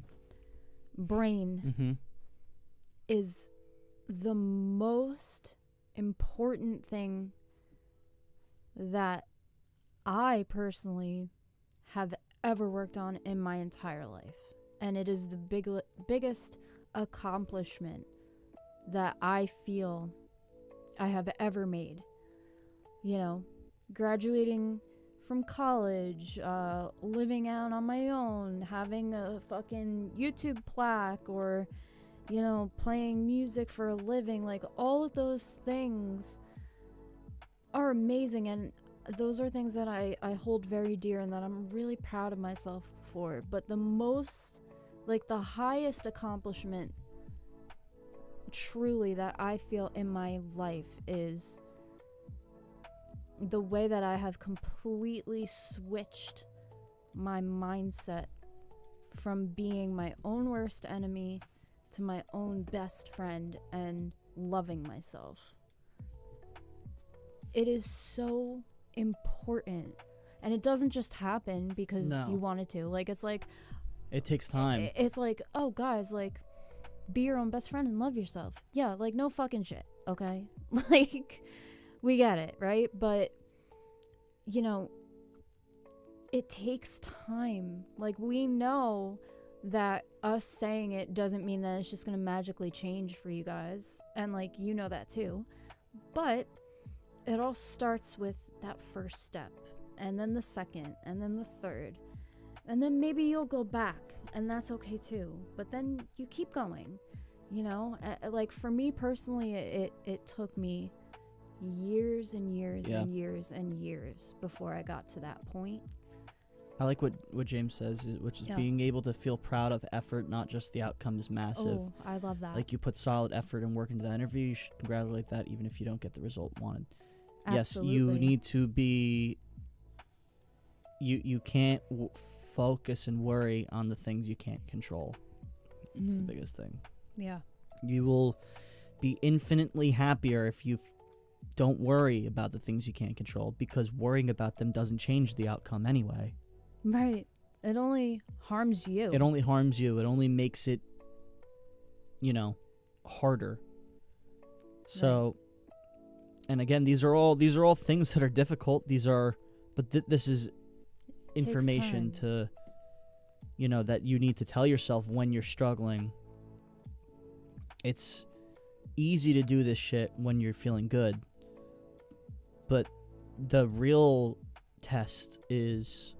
brain Mm-hmm. is the most important thing that I personally have ever worked on in my entire life. And it is the biggest accomplishment that I feel I have ever made. You know, graduating from college, living out on my own, having a fucking YouTube plaque, or, you know, playing music for a living. Like, all of those things are amazing, and those are things that I hold very dear and that I'm really proud of myself for. But the most, like, the highest accomplishment truly that I feel in my life is the way that I have completely switched my mindset from being my own worst enemy to my own best friend and loving myself. It is so important, and it doesn't just happen because No. you wanted to. Like, it's like, It takes time. it's like, oh guys, like, be your own best friend and love yourself. Yeah, like, no fucking shit, okay? Like, we get it, right? But, you know, it takes time. Like, we know that us saying it doesn't mean that it's just gonna magically change for you guys, and, like, you know that too. But it all starts with that first step, and then the second, and then the third, and then maybe you'll go back, and that's okay too. But then you keep going, you know? Like, for me personally, it took me years and years Yeah. and years and years before I got to that point. I like what James says, which is being able to feel proud of effort, not just the outcome is massive. Oh, I love that. Like, you put solid effort and work into that interview, you should congratulate that even if you don't get the result wanted. Absolutely. Yes, you need to be... You can't focus and worry on the things you can't control. It's the biggest thing. Yeah. You will be infinitely happier if you don't worry about the things you can't control, because worrying about them doesn't change the outcome anyway. Right. It only harms you. It only harms you. It only makes it, harder. So, and again, these are all things that are difficult. But this is information to, that you need to tell yourself when you're struggling. It's easy to do this shit when you're feeling good, but the real test is,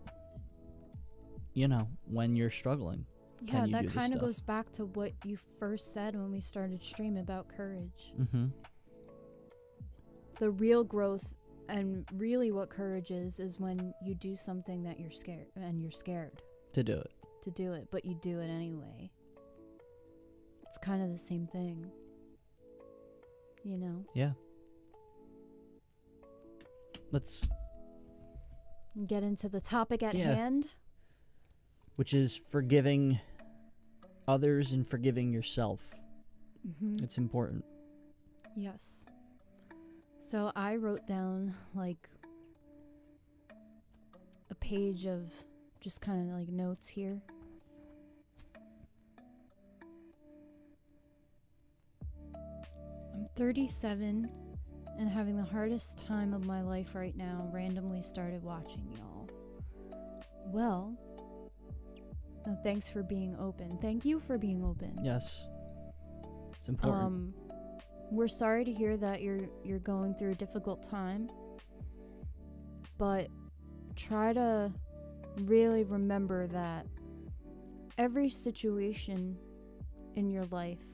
when you're struggling. Yeah, that kind of goes back to what you first said when we started stream about courage. Mm-hmm. The real growth and really what courage is when you do something that you're scared To do it. But you do it anyway. It's kind of the same thing. Yeah. Let's get into the topic at hand. Which is forgiving others and forgiving yourself. Mm-hmm. It's important. Yes. So I wrote down a page of just kind of notes here. I'm 37 and having the hardest time of my life right now. Randomly started watching y'all. Well, thanks for being open. Thank you for being open. Yes. It's important. We're sorry to hear that you're going through a difficult time, but try to really remember that every situation in your life,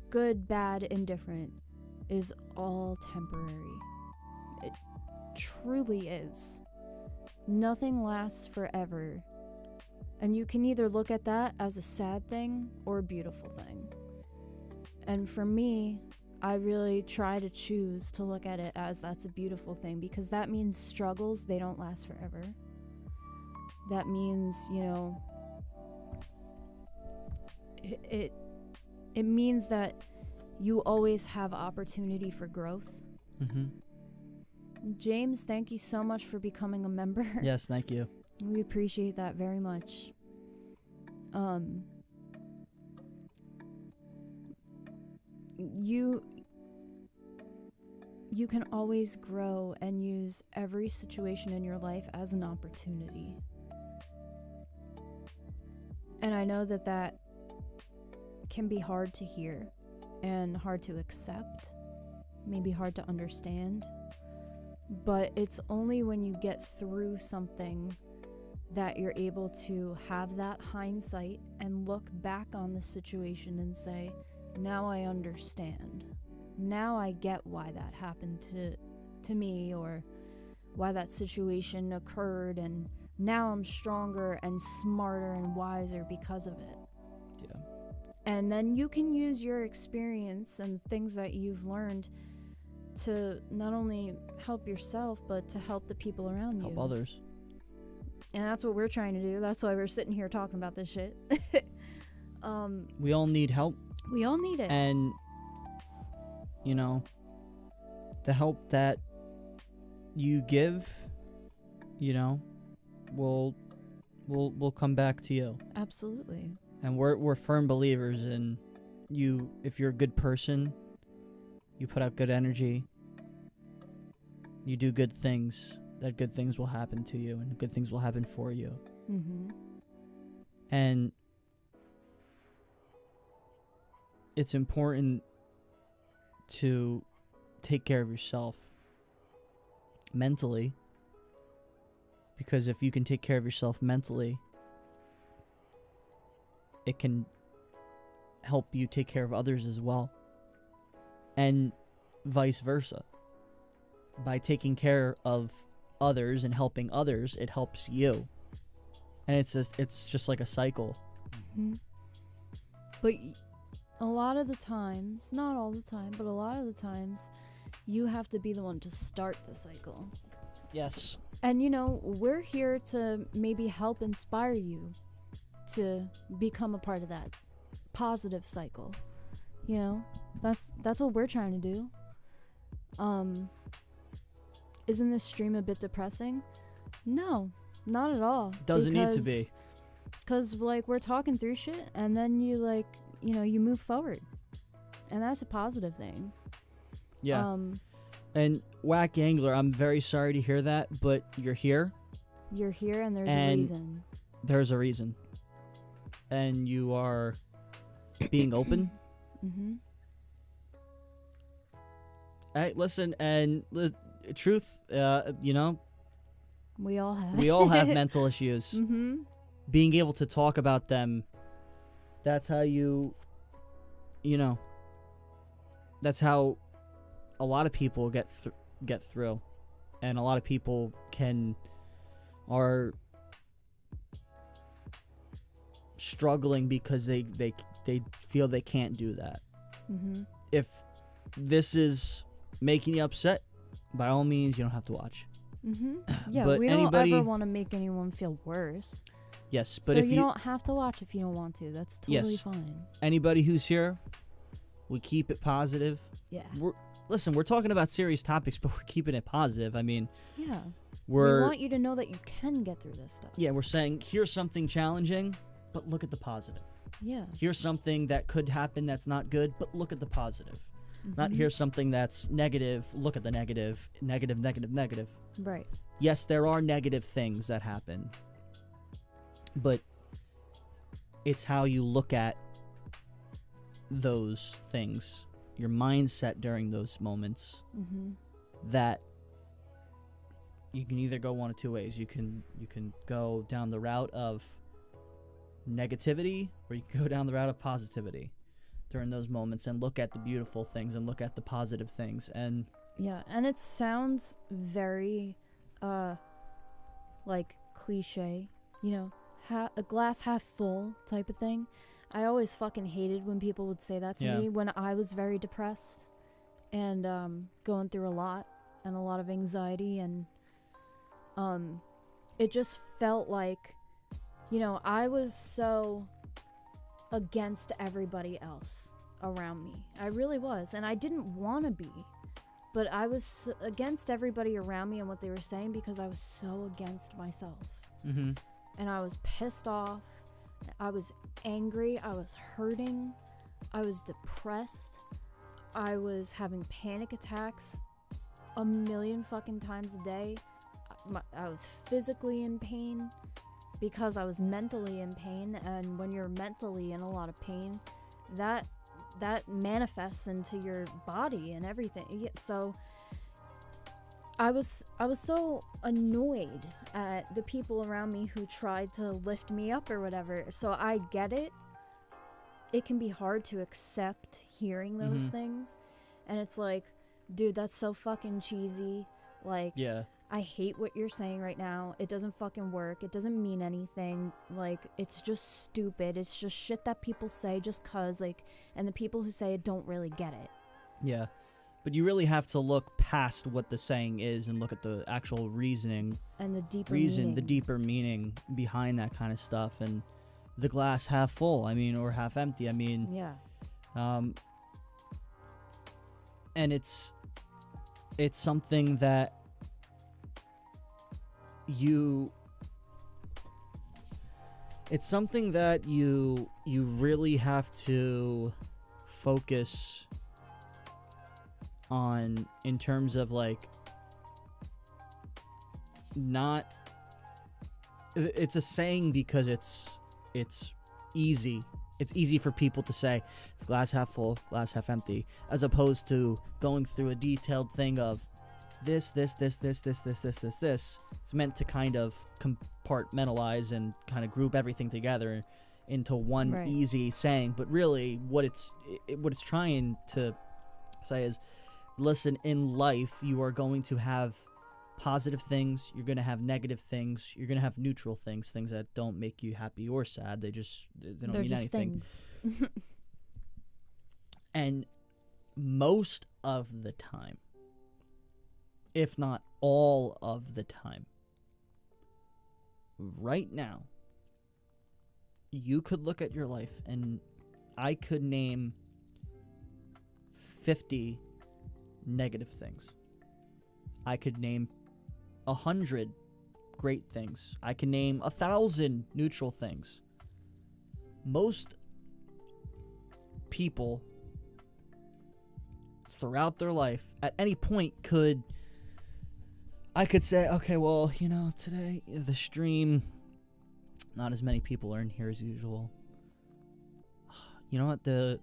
good, bad, indifferent, is all temporary. It truly is. Nothing lasts forever. And you can either look at that as a sad thing or a beautiful thing. And for me, I really try to choose to look at it as that's a beautiful thing, because that means struggles, they don't last forever. That means, it means that you always have opportunity for growth. Mm-hmm. James, thank you so much for becoming a member. Yes, thank you. We appreciate that very much. You can always grow and use every situation in your life as an opportunity. And I know that can be hard to hear and hard to accept, maybe hard to understand. But it's only when you get through something that you're able to have that hindsight and look back on the situation and say, now I understand. Now I get why that happened to me, or why that situation occurred, and now I'm stronger and smarter and wiser because of it. Yeah. And then you can use your experience and things that you've learned to not only help yourself, but to help the people around you. Help others. And that's what we're trying to do. That's why we're sitting here talking about this shit. We all need help. We all need it. And, the help that you give, will come back to you. Absolutely. And we're firm believers in you. If you're a good person, you put out good energy, you do good things, that good things will happen to you and good things will happen for you. Mm-hmm. And it's important to take care of yourself mentally, because if you can take care of yourself mentally, it can help you take care of others as well, and vice versa. By taking care of others and helping others, it helps you. And it's just like a cycle. Mm-hmm. But a lot of the times, not all the time, but a lot of the times, you have to be the one to start the cycle. Yes. And we're here to maybe help inspire you to become a part of that positive cycle. That's what we're trying to do. Isn't this stream a bit depressing? No, not at all. Doesn't need to be. Because we're talking through shit, and then you you move forward, and that's a positive thing. Yeah. And Whack Angler, I'm very sorry to hear that, but you're here. You're here, and there's a reason. There's a reason. And you are being open. Mm-hmm. Hey, listen, and truth, we all have. We all have mental issues. Mm-hmm. Being able to talk about them, that's how that's how a lot of people get through, and a lot of people are struggling because they feel they can't do that. Mm-hmm. If this is making you upset, by all means, you don't have to watch. Mm-hmm. Yeah, but we don't ever want to make anyone feel worse. Yes, but so if you don't have to watch if you don't want to. That's totally fine. Anybody who's here, we keep it positive. Yeah. We're talking about serious topics, but we're keeping it positive. I mean, yeah. We want you to know that you can get through this stuff. Yeah, we're saying here's something challenging, but look at the positive. Yeah. Here's something that could happen that's not good, but look at the positive. Mm-hmm. Not here's something that's negative, look at the negative. Negative, negative, negative. Right. Yes, there are negative things that happen, but it's how you look at those things, your mindset during those moments, that you can either go one of two ways. You can go down the route of negativity, or you can go down the route of positivity during those moments and look at the beautiful things and look at the positive things. And yeah, and it sounds very cliche, a glass half full type of thing. I always fucking hated when people would say that to me when I was very depressed and going through a lot of anxiety, and it just felt like, I was so against everybody else around me. I really was, and I didn't want to be, but I was against everybody around me and what they were saying because I was so against myself. Mm-hmm. And I was pissed off. I was angry. I was hurting. I was depressed. I was having panic attacks a million fucking times a day. I was physically in pain because I was mentally in pain, and when you're mentally in a lot of pain, that manifests into your body and everything. So I was so annoyed at the people around me who tried to lift me up or whatever. So I get it. It can be hard to accept hearing those things, and it's like, dude, that's so fucking cheesy. Like, yeah, I hate what you're saying right now. It doesn't fucking work. It doesn't mean anything. Like, it's just stupid. It's just shit that people say just cause, and the people who say it don't really get it. Yeah. But you really have to look past what the saying is and look at the actual reasoning. And the deeper meaning behind that kind of stuff. And the glass half full, or half empty. Yeah. And it's something that you really have to focus on, in terms of not, it's a saying because it's easy. It's easy for people to say it's glass half full, glass half empty, as opposed to going through a detailed thing of this. It's meant to kind of compartmentalize and kind of group everything together into one easy saying. But really, what it's trying to say is, listen, in life, you are going to have positive things, you're going to have negative things, you're going to have neutral things, things that don't make you happy or sad. They don't They're mean just anything. things. And most of the time, if not all of the time, right now, you could look at your life and I could name 50 negative things. I could name 100 great things. I can name 1,000 neutral things. Most people throughout their life at any point I could say, okay, well, today the stream, not as many people are in here as usual. You know what, the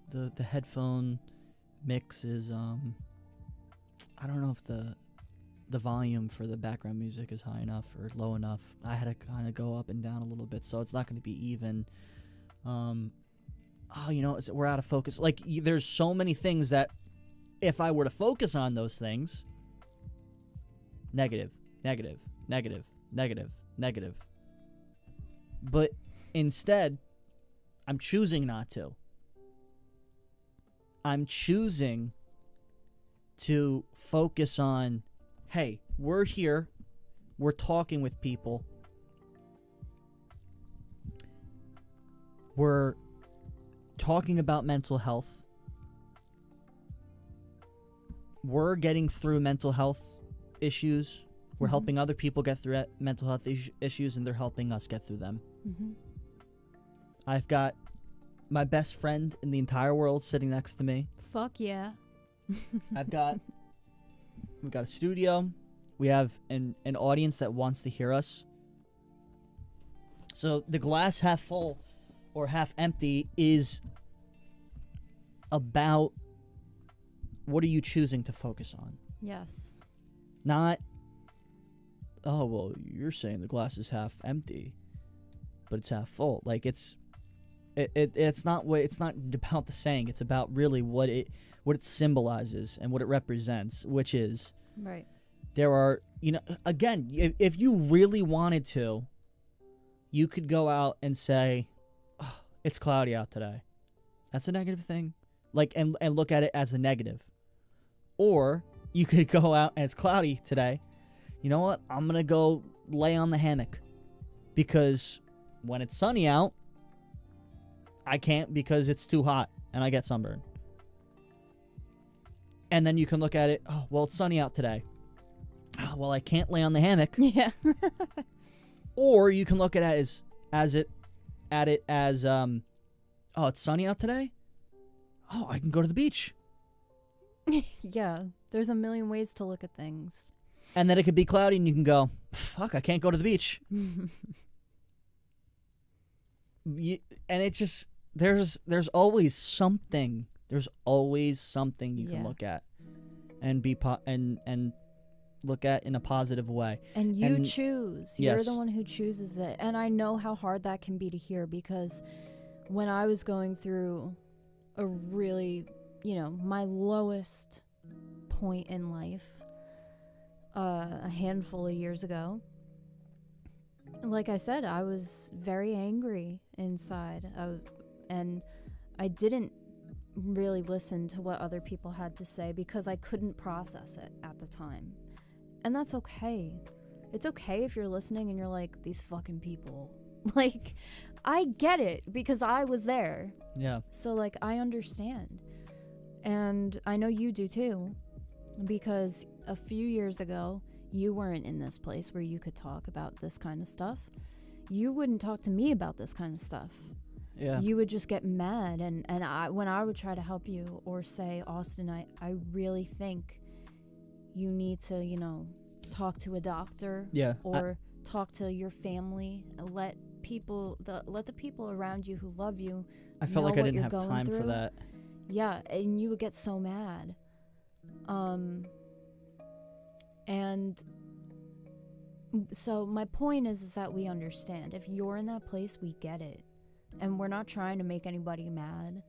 headphone mix is I don't know if the volume for the background music is high enough or low enough. I had to kind of go up and down a little bit, so it's not going to be even. We're out of focus. Like, there's so many things that if I were to focus on those things, negative. But instead, I'm choosing not to. I'm choosing to focus on, hey, we're here, we're talking with people, we're talking about mental health, we're getting through mental health issues, we're helping other people get through mental health issues, and they're helping us get through them. I've got my best friend in the entire world sitting next to me. Fuck yeah. we've got a studio. We have an audience that wants to hear us. So the glass half full or half empty is about what are you choosing to focus on? Yes. Not, oh, well, you're saying the glass is half empty, but it's half full. Like, it's not about the saying. It's about really what it symbolizes and what it represents, which is right. There are, again, if you really wanted to, you could go out and say, oh, it's cloudy out today. That's a negative thing. Like, and look at it as a negative. Or you could go out and it's cloudy today. You know what? I'm going to go lay on the hammock because when it's sunny out, I can't because it's too hot and I get sunburned. And then you can look at it, oh, well, it's sunny out today. Oh, well, I can't lay on the hammock. Yeah. Or you can look at it as oh, it's sunny out today? Oh, I can go to the beach. Yeah. There's a million ways to look at things. And then it could be cloudy and you can go, fuck, I can't go to the beach. And it just, there's always something. There's always something you can look at and and look at in a positive way. And you choose. You're the one who chooses it. And I know how hard that can be to hear because when I was going through a really, my lowest point in life, a handful of years ago, like I said, I was very angry inside. And I didn't really listen to what other people had to say because I couldn't process it at the time. And that's okay. It's okay if you're listening and you're like, these fucking people. Like, I get it because I was there. Yeah. So, like, I understand. And I know you do too. Because a few years ago, you weren't in this place where you could talk about this kind of stuff. You wouldn't talk to me about this kind of stuff. Yeah. You would just get mad. And when I would try to help you or say, Austin, I really think you need to, talk to a doctor. Yeah. Or talk to your family. Let the people around you who love you I felt know like I what didn't you're have going time through. for that. Yeah, and you would get so mad. And so my point is that we understand. If you're in that place, we get it. And we're not trying to make anybody mad.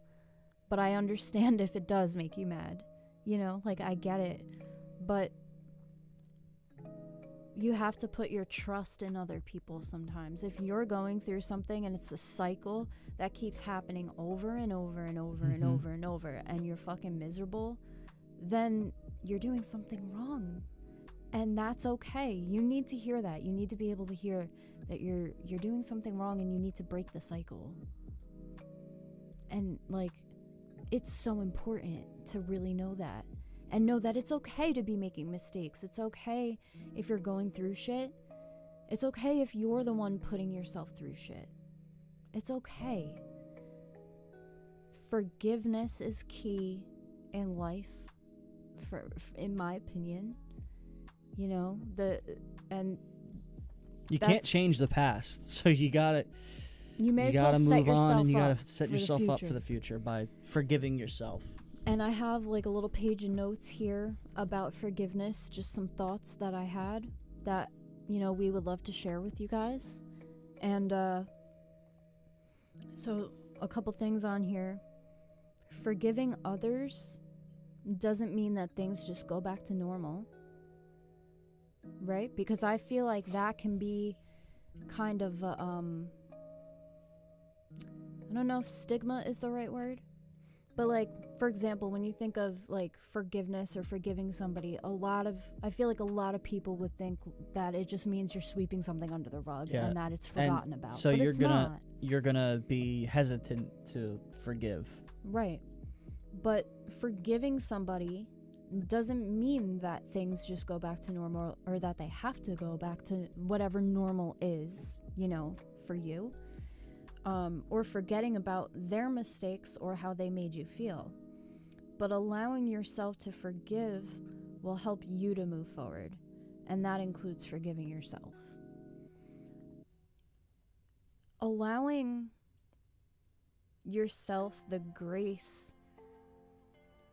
But I understand if it does make you mad. Like, I get it. But you have to put your trust in other people sometimes. If you're going through something and it's a cycle that keeps happening over and over and over and over and over, and you're fucking miserable, then you're doing something wrong. And that's okay. You need to hear that. You need to be able to hear that you're doing something wrong and you need to break the cycle. And like, it's so important to really know that. And know that it's okay to be making mistakes. It's okay if you're going through shit. It's okay if you're the one putting yourself through shit. It's okay. Forgiveness is key in life, in my opinion. You know, you can't change the past, so you gotta move on, and you gotta set yourself up for the future by forgiving yourself. And I have like a little page of notes here about forgiveness, just some thoughts that I had that, you know, we would love to share with you guys. And so a couple things on here. Forgiving others doesn't mean that things just go back to normal, right? Because I feel like that can be kind of I don't know if stigma is the right word, but like, for example, when you think of like forgiveness or forgiving somebody, I feel like a lot of people would think that it just means you're sweeping something under the rug and that it's forgotten about. So but you're gonna be hesitant to forgive. Right. But forgiving somebody doesn't mean that things just go back to normal, or that they have to go back to whatever normal is, you know, for you. Or forgetting about their mistakes or how they made you feel. But allowing yourself to forgive will help you to move forward, and that includes forgiving yourself. Allowing yourself the grace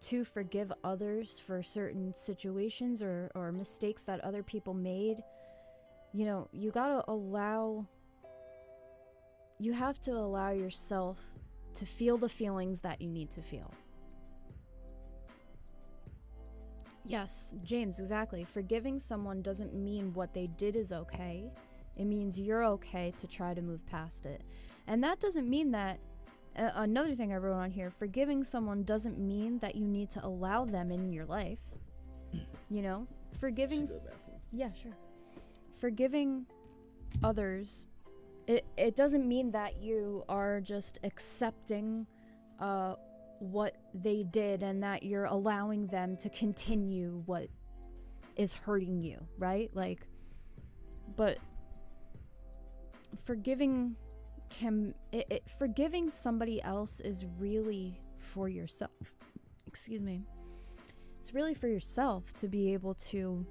to forgive others for certain situations or mistakes that other people made, you know, you have to allow yourself to feel the feelings that you need to feel. Yes, James, exactly. Forgiving someone doesn't mean what they did is okay. It means you're okay to try to move past it. And that doesn't mean that, another thing I wrote on here, forgiving someone doesn't mean that you need to allow them in your life. You know, forgiving... Yeah, sure. Forgiving others, it doesn't mean that you are just accepting what they did and that you're allowing them to continue what is hurting you, right? Like, but forgiving forgiving somebody else is really for yourself. Excuse me. It's really for yourself to be able to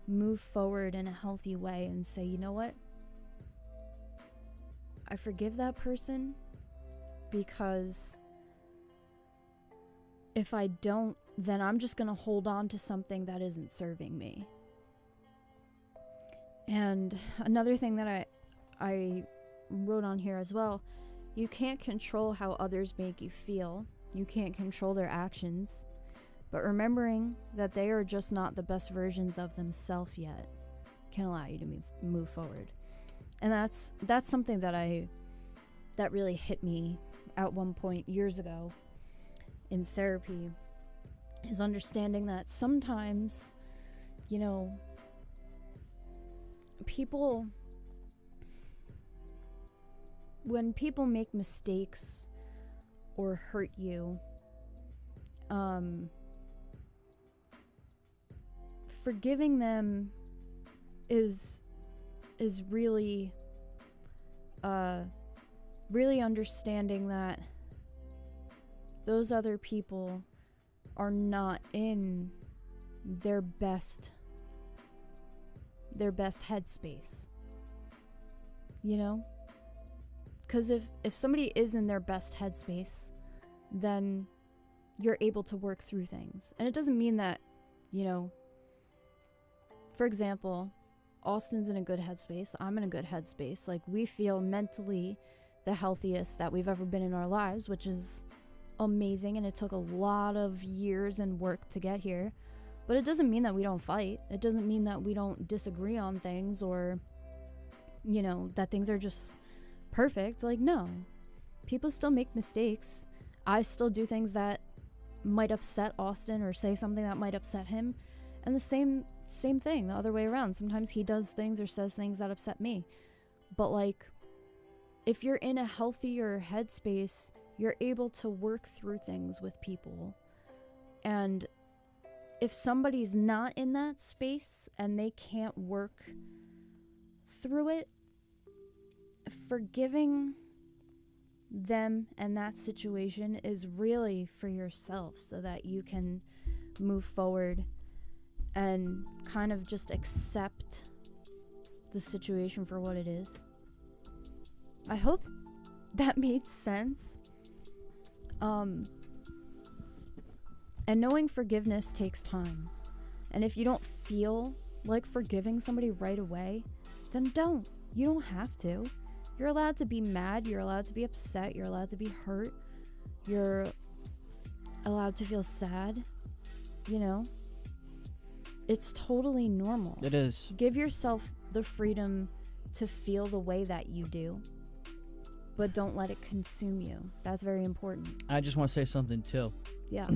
move forward in a healthy way and say, you know what? I forgive that person, because if I don't, then I'm just going to hold on to something that isn't serving me. And another thing that I wrote on here as well, you can't control how others make you feel. You can't control their actions. But remembering that they are just not the best versions of themselves yet can allow you to move forward. And that's something that really hit me at one point years ago in therapy, is understanding that sometimes, you know, when people make mistakes or hurt you, forgiving them is really really understanding that those other people are not in their best headspace, you know? Because if somebody is in their best headspace, then you're able to work through things. And it doesn't mean that, you know, for example, Austin's in a good headspace, I'm in a good headspace. Like, we feel mentally the healthiest that we've ever been in our lives, which is amazing, and it took a lot of years and work to get here. But it doesn't mean that we don't fight. It doesn't mean that we don't disagree on things or, you know, that things are just perfect. Like, no. People still make mistakes. I still do things that might upset Austin or say something that might upset him. And the same thing, the other way around. Sometimes he does things or says things that upset me. But, like, if you're in a healthier headspace, you're able to work through things with people. And if somebody's not in that space and they can't work through it, forgiving them and that situation is really for yourself so that you can move forward and kind of just accept the situation for what it is. I hope that made sense. And knowing forgiveness takes time. And if you don't feel like forgiving somebody right away, then don't. You don't have to. You're allowed to be mad. You're allowed to be upset. You're allowed to be hurt. You're allowed to feel sad. You know? It's totally normal. It is. Give yourself the freedom to feel the way that you do. But don't let it consume you. That's very important. I just want to say something, too. Yeah.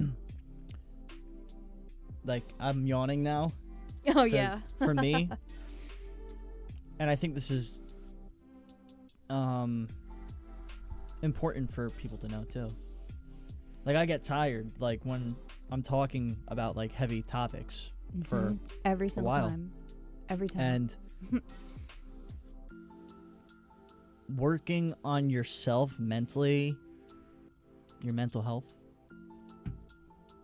Like, I'm yawning now. Oh, yeah. For me, and I think this is important for people to know, too. Like, I get tired, like, when I'm talking about, like, heavy topics for every single while. time. Every time. And working on yourself mentally, your mental health,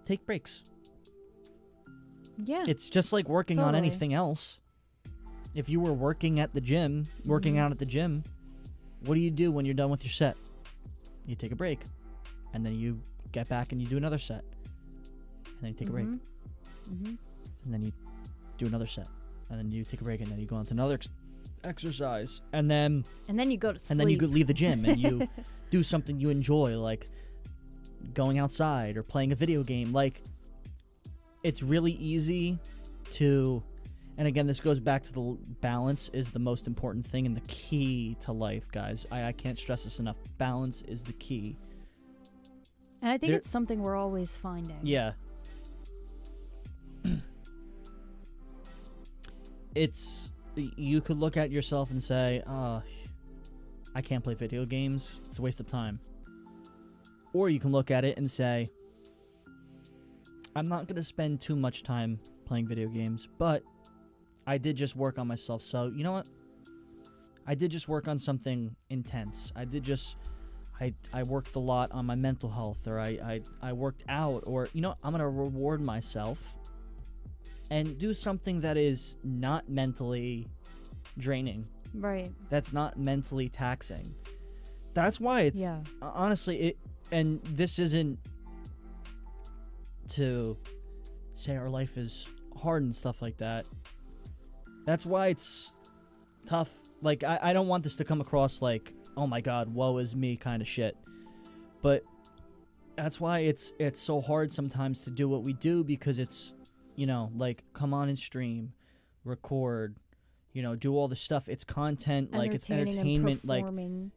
take breaks. Yeah. It's just like working on Totally. anything else. If you were working at the gym, working out at the gym, what do you do when you're done with your set? You take a break. And then you get back and you do another set. And then you take a break. And then you do another set. And then you take a break and then you go on to another exercise. And then you go to sleep. And then you could leave the gym and you do something you enjoy, like going outside or playing a video game. Like, it's really easy to, and again, this goes back to the balance is the most important thing and the key to life, guys. I can't stress this enough. Balance is the key. And I think it's something we're always finding. Yeah. You could look at yourself and say, I can't play video games. It's a waste of time. Or you can look at it and say, I'm not going to spend too much time playing video games, but I did just work on myself. So, you know what? I did just work on something intense. I worked a lot on my mental health, or I worked out, or, you know, I'm going to reward myself and do something that is not mentally draining. Right. That's not mentally taxing. That's why it's, honestly, and this isn't to say our life is hard and stuff like that. That's why it's tough. Like, I don't want this to come across like, oh my god, woe is me kind of shit. But that's why it's so hard sometimes to do what we do, because it's, you know, like, come on and stream, record, you know, do all this stuff. It's content, like, it's entertainment, like,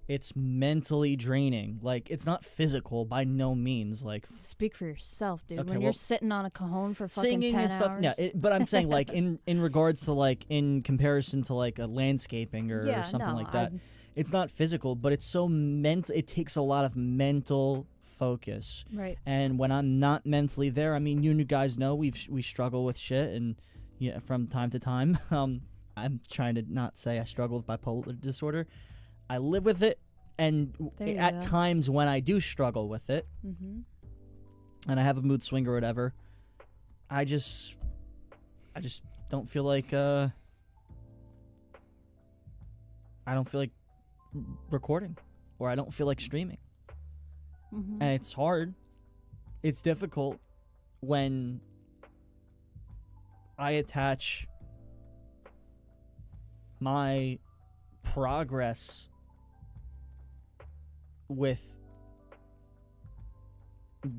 it's mentally draining. Like, it's not physical by no means. Like, speak for yourself, dude. Okay, when you're sitting on a cajon for fucking singing 10 and stuff, hours. yeah. But I'm saying, like, in regards to, like, in comparison to, like, a landscaping or something like that, it's not physical, but it's so mental. It takes a lot of mental focus. Right. And when I'm not mentally there, I mean, you guys know we struggle with shit, and from time to time. I'm trying to not say I struggle with bipolar disorder. I live with it, and at times when I do struggle with it, and I have a mood swing or whatever, I just don't feel like I don't feel like recording, or I don't feel like streaming. And it's hard. It's difficult when I attach my progress with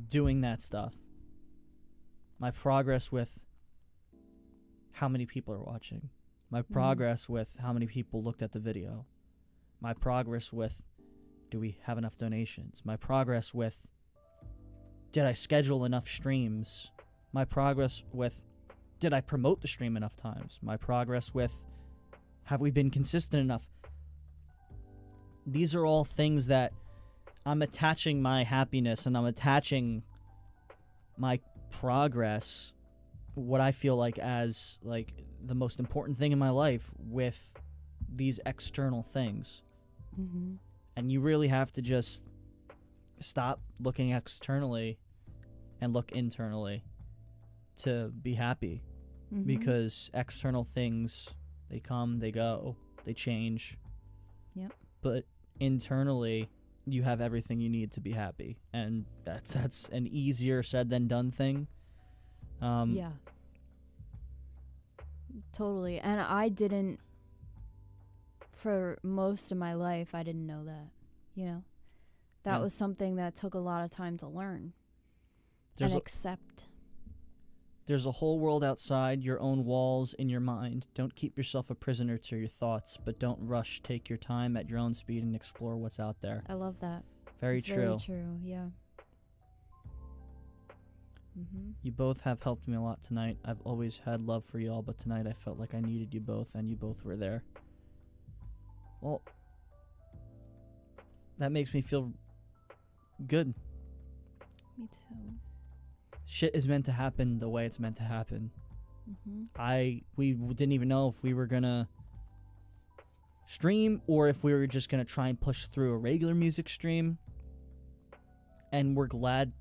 doing that stuff. My progress with how many people are watching, my progress with how many people looked at the video, my progress with do we have enough donations, my progress with did I schedule enough streams, my progress with did I promote the stream enough times, my progress with have we been consistent enough. These are all things that I'm attaching my happiness and I'm attaching my progress, what I feel like as like the most important thing in my life, with these external things. Mm-hmm. And you really have to just stop looking externally and look internally to be happy. Mm-hmm. Because external things, they come, they go, they change. Yep. But internally, you have everything you need to be happy, and that's an easier said than done thing. Yeah. Totally. And I didn't, for most of my life, I didn't know that, you know? That was something that took a lot of time to learn and accept. There's a whole world outside your own walls in your mind. Don't keep yourself a prisoner to your thoughts, but don't rush. Take your time at your own speed and explore what's out there. I love that. Very it's true. Very true, yeah. Mm-hmm. You both have helped me a lot tonight. I've always had love for y'all, but tonight I felt like I needed you both, and you both were there. Well, that makes me feel good. Me too. Shit is meant to happen the way it's meant to happen. Mm-hmm. We didn't even know if we were gonna stream or if we were just gonna try and push through a regular music stream. And we're glad.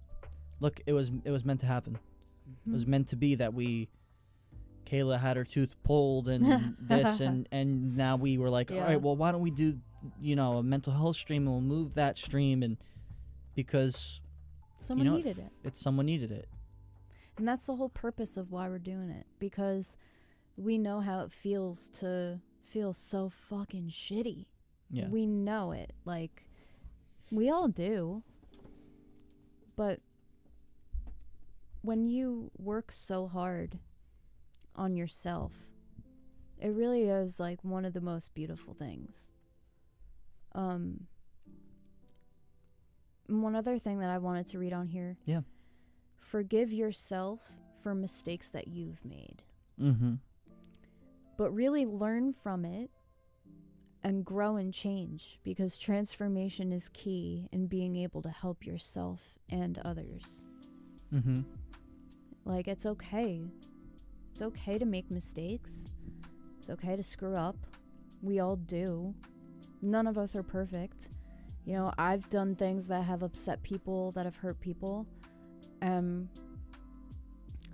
Look, it was meant to happen. Mm-hmm. It was meant to be that Kayla had her tooth pulled and this and now we were like, all right, well, why don't we do, a mental health stream, and we'll move that stream, and because someone needed it. Someone needed it. And that's the whole purpose of why we're doing it, because we know how it feels to feel so fucking shitty. Yeah. We know it. Like, we all do. But when you work so hard on yourself, it really is like one of the most beautiful things. One other thing that I wanted to read on here. Yeah. Forgive yourself for mistakes that you've made. Mm-hmm. But really learn from it and grow and change, because transformation is key in being able to help yourself and others. Mm-hmm. Like, it's okay. It's okay to make mistakes. It's okay to screw up. We all do. None of us are perfect. I've done things that have upset people, that have hurt people.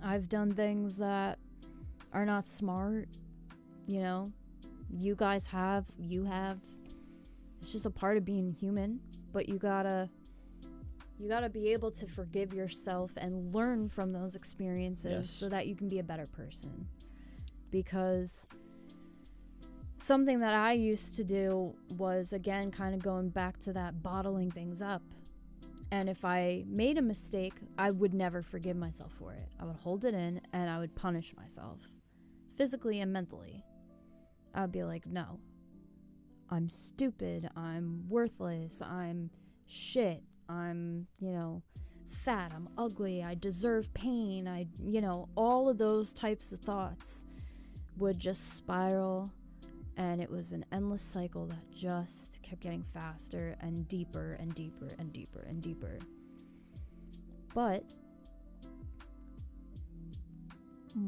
I've done things that are not smart. You guys have, you have. It's just a part of being human. But you gotta be able to forgive yourself and learn from those experiences so that you can be a better person. Because something that I used to do was, again, kind of going back to that bottling things up. And if I made a mistake, I would never forgive myself for it. I would hold it in and I would punish myself, physically and mentally. I would be like, no, I'm stupid, I'm worthless, I'm shit, I'm, fat, I'm ugly, I deserve pain, all of those types of thoughts would just spiral. And it was an endless cycle that just kept getting faster and deeper and deeper and deeper and deeper. But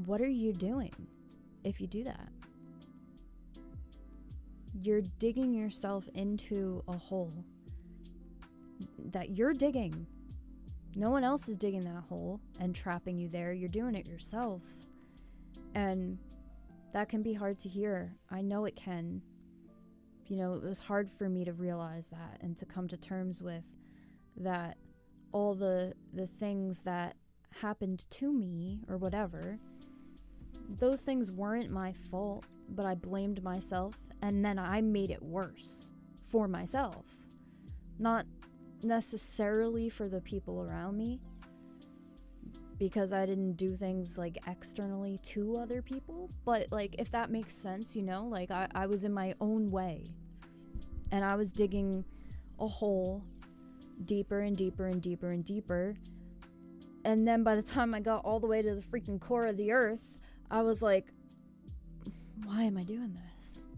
what are you doing if you do that? You're digging yourself into a hole that you're digging. No one else is digging that hole and trapping you there. You're doing it yourself. And that can be hard to hear. I know it can. It was hard for me to realize that and to come to terms with that all the things that happened to me or whatever, those things weren't my fault, but I blamed myself, and then I made it worse for myself. Not necessarily for the people around me, because I didn't do things like externally to other people. But like, if that makes sense, you know, like I was in my own way, and I was digging a hole deeper and deeper and deeper and deeper. And then by the time I got all the way to the freaking core of the earth, I was like, why am I doing this?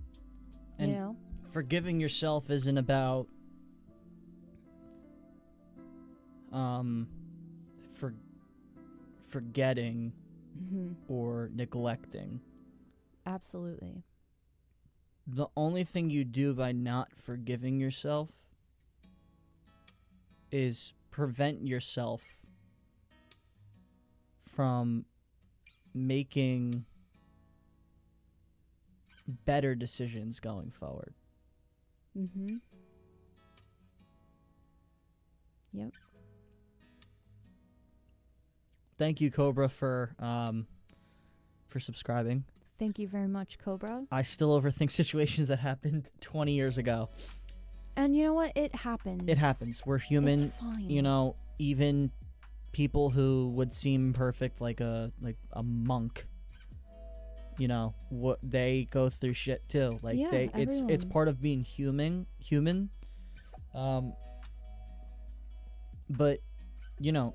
And you know? Forgiving yourself isn't about forgetting or neglecting. Absolutely. The only thing you do by not forgiving yourself is prevent yourself from making better decisions going forward. Yep. Thank you, Cobra, for subscribing. Thank you very much, Cobra. I still overthink situations that happened 20 years ago. And you know what? It happens. It happens. We're human. It's fine. You know, even people who would seem perfect, like a monk, you know, what they go through shit too. Like yeah, it's part of being human. But you know,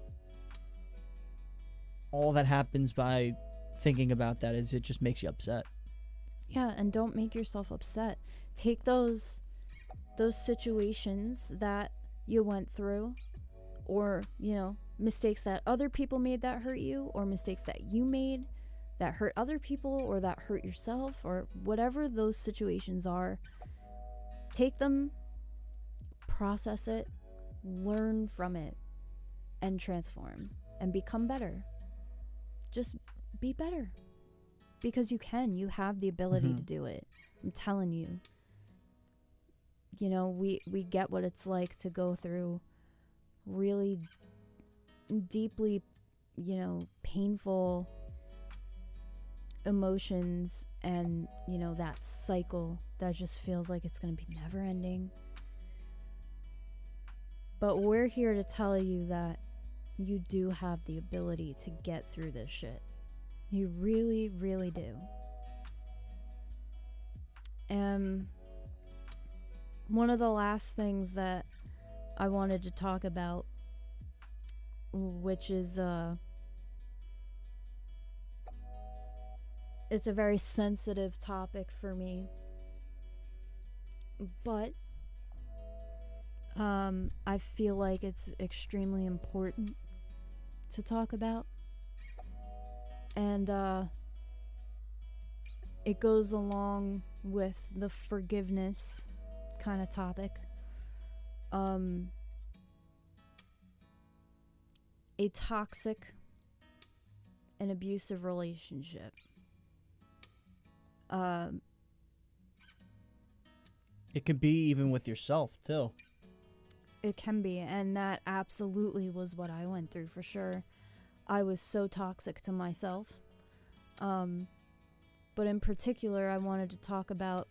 all that happens by thinking about that is it just makes you upset. Yeah, and don't make yourself upset. Take those situations that you went through, or, you know, mistakes that other people made that hurt you, or mistakes that you made that hurt other people or that hurt yourself, or whatever those situations are. Take them, process it, learn from it, and transform and become better. Just be better, because you can. You have the ability to do it. I'm telling you. You know, we get what it's like to go through really deeply, you know, painful emotions, and, you know, that cycle that just feels like it's going to be never ending. But we're here to tell you that you do have the ability to get through this shit. You really, really do. One of the last things that I wanted to talk about, which is it's a very sensitive topic for me, but I feel like it's extremely important to talk about, and it goes along with the forgiveness kind of topic. A toxic and abusive relationship. It could be even with yourself too. It can be, and that absolutely was what I went through, for sure. I was so toxic to myself. But in particular, I wanted to talk about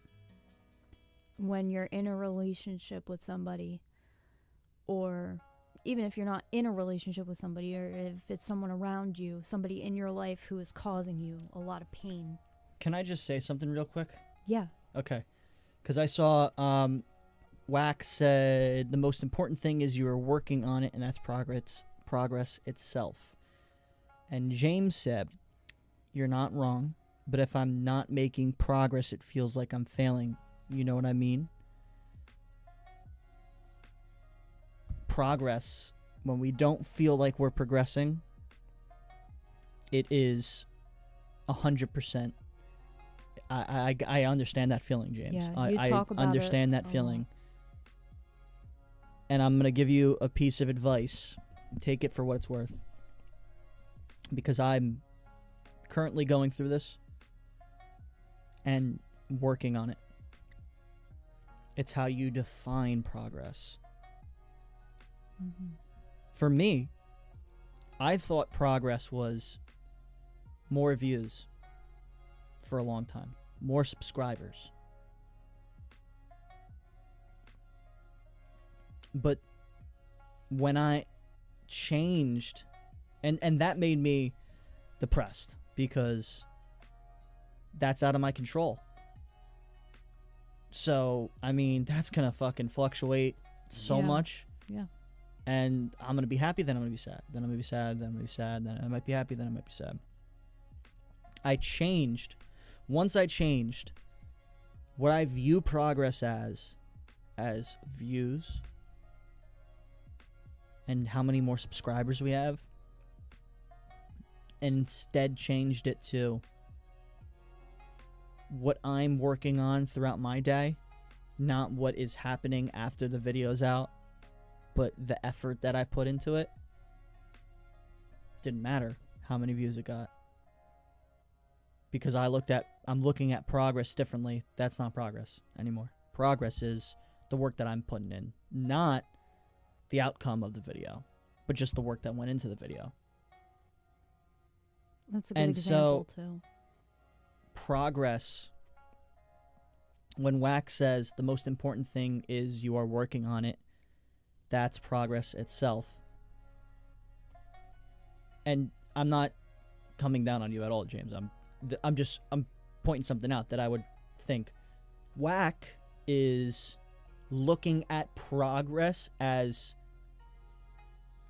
when you're in a relationship with somebody, or even if you're not in a relationship with somebody, or if it's someone around you, somebody in your life who is causing you a lot of pain. Can I just say something real quick? Yeah. Okay. Because I saw Wax said the most important thing is you are working on it, and that's progress itself. And James said, you're not wrong, but if I'm not making progress, it feels like I'm failing. You know what I mean? Progress, when we don't feel like we're progressing, it is 100%. I understand that feeling, James. Yeah, you I talk about understand it that feeling. And I'm going to give you a piece of advice. Take it for what it's worth. Because I'm currently going through this and working on it. It's how you define progress. Mm-hmm. For me, I thought progress was more views for a long time, more subscribers. But when I changed And that made me depressed because that's out of my control. So, I mean, that's going to fucking fluctuate so much. Yeah. And I'm going to be happy, then I'm going to be sad. Then I'm going to be sad, then I'm going to be sad. Then I might be happy, then I might be sad. I changed. Once I changed what I view progress as views and how many more subscribers we have, and instead changed it to what I'm working on throughout my day, not what is happening after the video's out, but the effort that I put into it. Didn't matter how many views it got, because I'm looking at progress differently. That's not progress anymore. Progress is the work that I'm putting in, not the outcome of the video, but just the work that went into the video. That's a good example, too. Progress, when Wax says the most important thing is you are working on it, that's progress itself. And I'm not coming down on you at all, James. I'm pointing something out that I would think. Whack is looking at progress as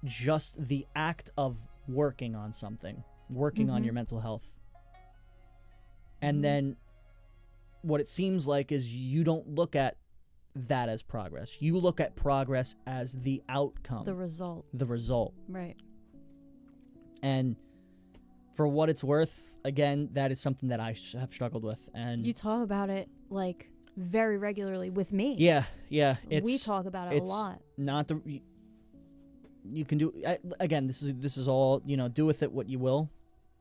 just the act of working on something, working on your mental health. And then what it seems like is you don't look at that as progress. You look at progress as the outcome. The result. The result. Right. And for what it's worth, again, that is something that I have struggled with. And you talk about it like very regularly with me. Yeah. We talk about it a lot. Not the you can do again. This is all, do with it what you will,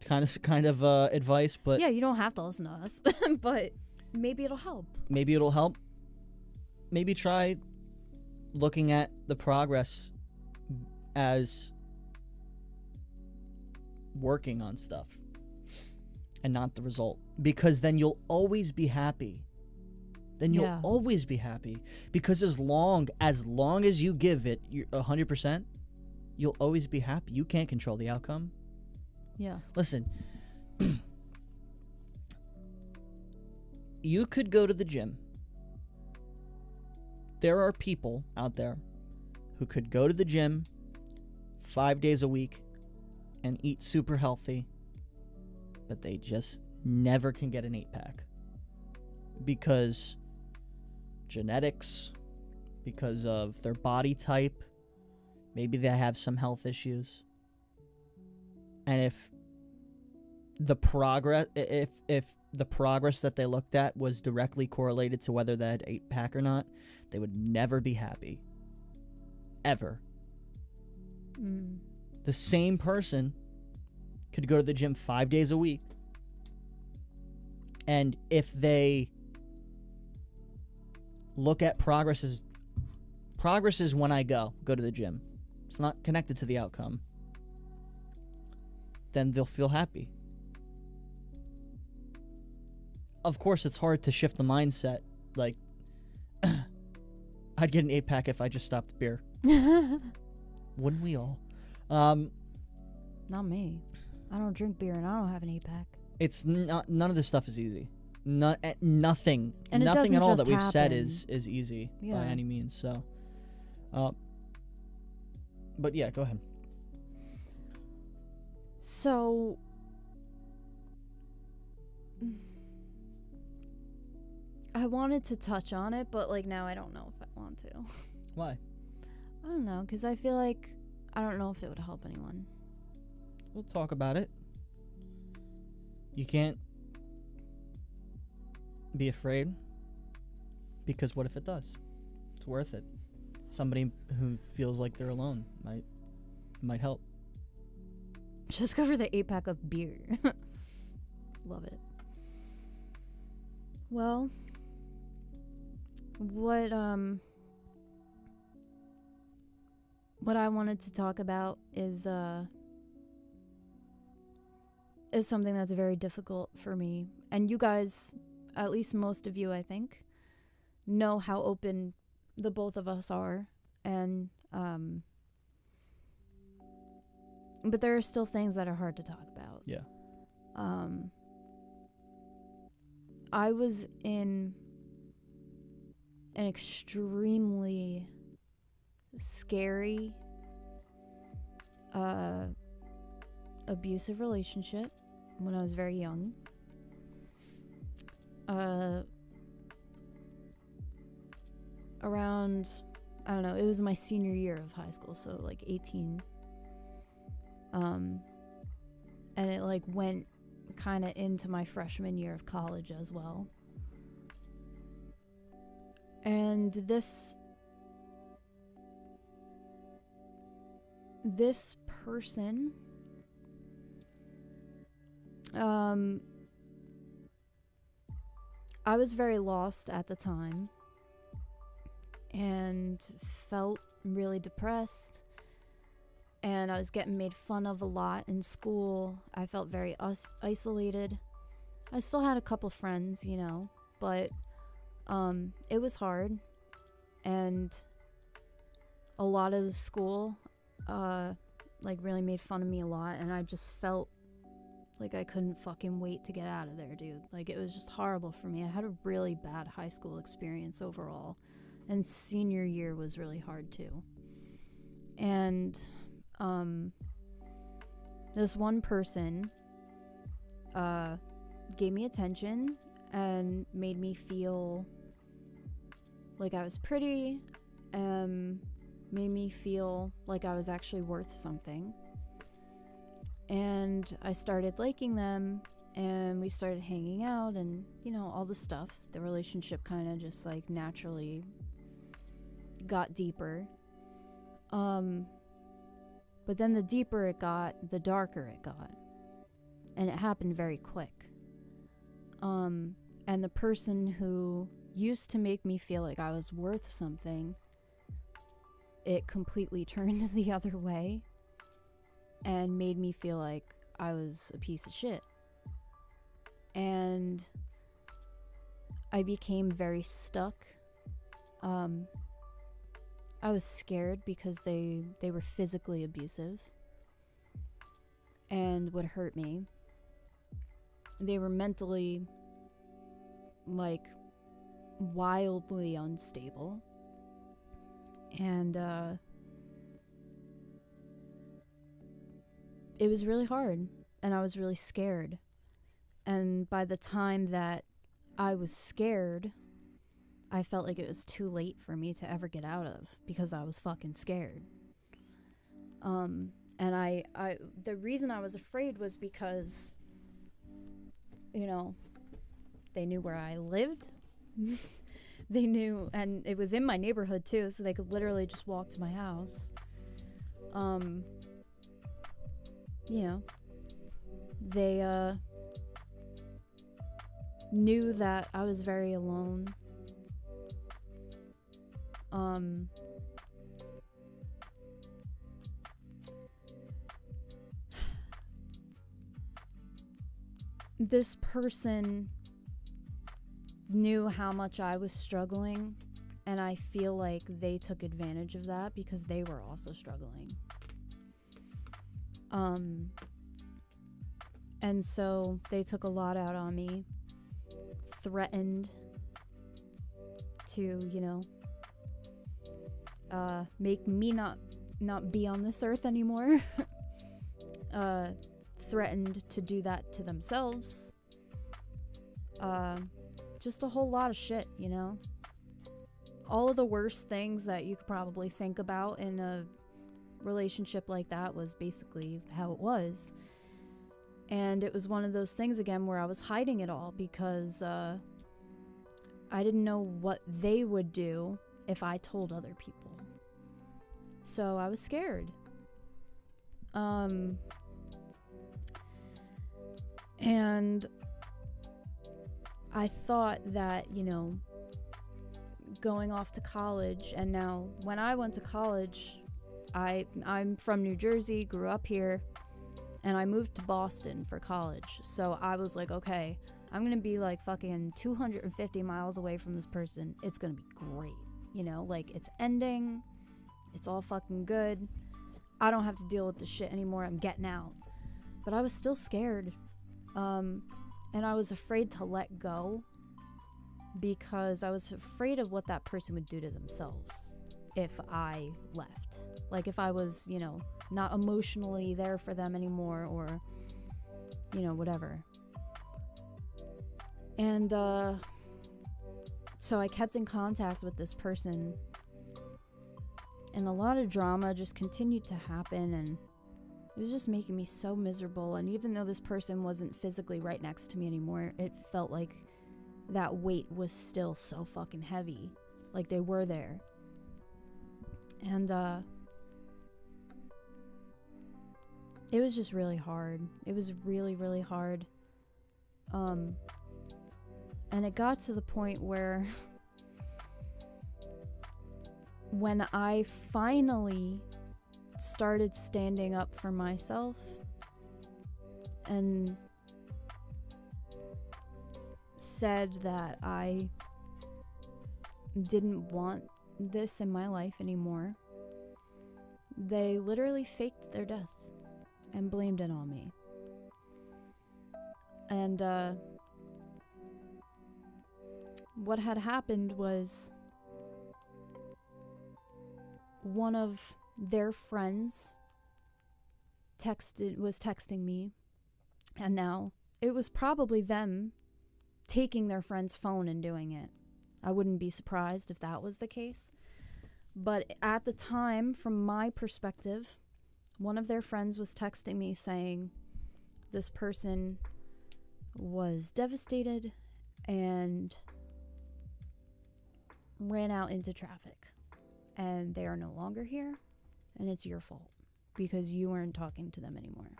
kind of advice. But yeah, you don't have to listen to us, but maybe it'll help. Maybe try looking at the progress as working on stuff and not the result, because then you'll always be happy. Always be happy, because as long as you give it 100%, you'll always be happy. You can't control the outcome. Yeah. Listen, you could go to the gym. There are people out there who could go to the gym 5 days a week and eat super healthy, but they just never can get an 8-pack because genetics, because of their body type, maybe they have some health issues. And if the progress that they looked at was directly correlated to whether they had 8-pack or not, they would never be happy. Ever. The same person could go to the gym 5 days a week, and if they look at progress is when I go to the gym, it's not connected to the outcome, then they'll feel happy. Of course, it's hard to shift the mindset. Like, I'd get an 8-pack if I just stopped the beer. Wouldn't we all? Not me. I don't drink beer and I don't have an 8-pack. It's not. None of this stuff is easy. Nothing. And nothing at all that we've happen. said is easy by any means. So, but yeah, go ahead. So, I wanted to touch on it, but now I don't know if I want to. Why? I don't know, because I feel like I don't know if it would help anyone. We'll talk about it. You can't be afraid, because what if it does? It's worth it. Somebody who feels like they're alone might help. Just go for the 8-pack of beer. Love it. Well, what I wanted to talk about is something that's very difficult for me. And you guys, at least most of you, I think, know how open the both of us are. And but there are still things that are hard to talk about. Yeah. I was in an extremely scary, abusive relationship when I was very young. Around, I don't know, it was my senior year of high school, so like 18. And it like went kind of into my freshman year of college as well. And this person, I was very lost at the time and felt really depressed, and I was getting made fun of a lot in school. I felt very isolated. I still had a couple friends, you know, but it was hard, and a lot of the school like really made fun of me a lot, and I just felt like I couldn't fucking wait to get out of there, dude. Like, it was just horrible for me. I had a really bad high school experience overall, and senior year was really hard too. And this one person gave me attention and made me feel like I was pretty, made me feel like I was actually worth something. And I started liking them, and we started hanging out, and, you know, all the stuff. The relationship kind of just, like, naturally got deeper. But then the deeper it got, the darker it got. And it happened very quick. And the person who used to make me feel like I was worth something, it completely turned the other way and made me feel like I was a piece of shit. And I became very stuck. I was scared because they were physically abusive and would hurt me. They were mentally, like, wildly unstable. And it was really hard, and I was really scared. And by the time that I was scared, I felt like it was too late for me to ever get out of, because I was fucking scared. And I the reason I was afraid was because, you know, they knew where I lived. They knew, and it was in my neighborhood too, so they could literally just walk to my house. You know, they knew that I was very alone. This person knew how much I was struggling, and I feel like they took advantage of that because they were also struggling. And so they took a lot out on me, threatened to, you know, make me not be on this earth anymore. Threatened to do that to themselves. Just a whole lot of shit, you know? All of the worst things that you could probably think about in a relationship like that was basically how it was. And it was one of those things again where I was hiding it all because I didn't know what they would do if I told other people. So I was scared. And I thought that, you know, going off to college, and now when I went to college, I'm from New Jersey, grew up here, and I moved to Boston for college. So I was like, okay, I'm gonna be like fucking 250 miles away from this person. It's gonna be great, you know, like, it's ending, it's all fucking good. I don't have to deal with this shit anymore. I'm getting out. But I was still scared. And I was afraid to let go because I was afraid of what that person would do to themselves if I left. Like if I was, you know, not emotionally there for them anymore, or, you know, whatever. And so I kept in contact with this person, and a lot of drama just continued to happen, and it was just making me so miserable. And even though this person wasn't physically right next to me anymore, it felt like that weight was still so fucking heavy. Like they were there. And it was just really hard. It was really, really hard. And it got to the point where when I finally started standing up for myself and said that I didn't want this in my life anymore, they literally faked their death and blamed it on me. And what had happened was one of their friends was texting me, and now it was probably them taking their friend's phone and doing it. I wouldn't be surprised if that was the case. But at the time, from my perspective, one of their friends was texting me saying this person was devastated and ran out into traffic, and they are no longer here, and it's your fault because you weren't talking to them anymore.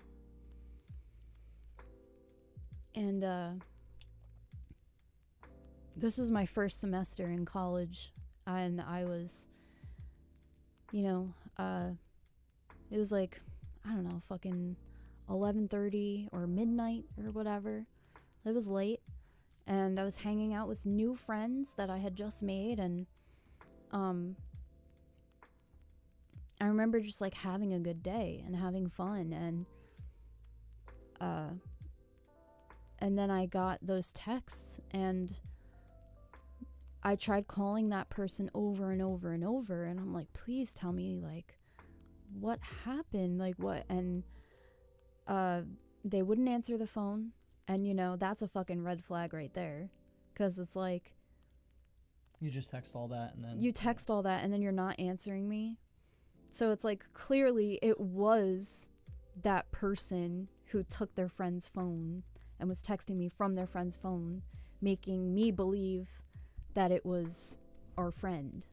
And this was my first semester in college, and I was, you know, it was like, I don't know, fucking 11:30 or midnight or whatever. It was late, and I was hanging out with new friends that I had just made, and I remember just like having a good day and having fun, and then I got those texts, and I tried calling that person over and over and over, and I'm like, please tell me, like, what happened, like what? And they wouldn't answer the phone, and you know, that's a fucking red flag right there, because it's like, you just text all that and then you're not answering me. So it's like, clearly it was that person who took their friend's phone and was texting me from their friend's phone, making me believe that it was our friend.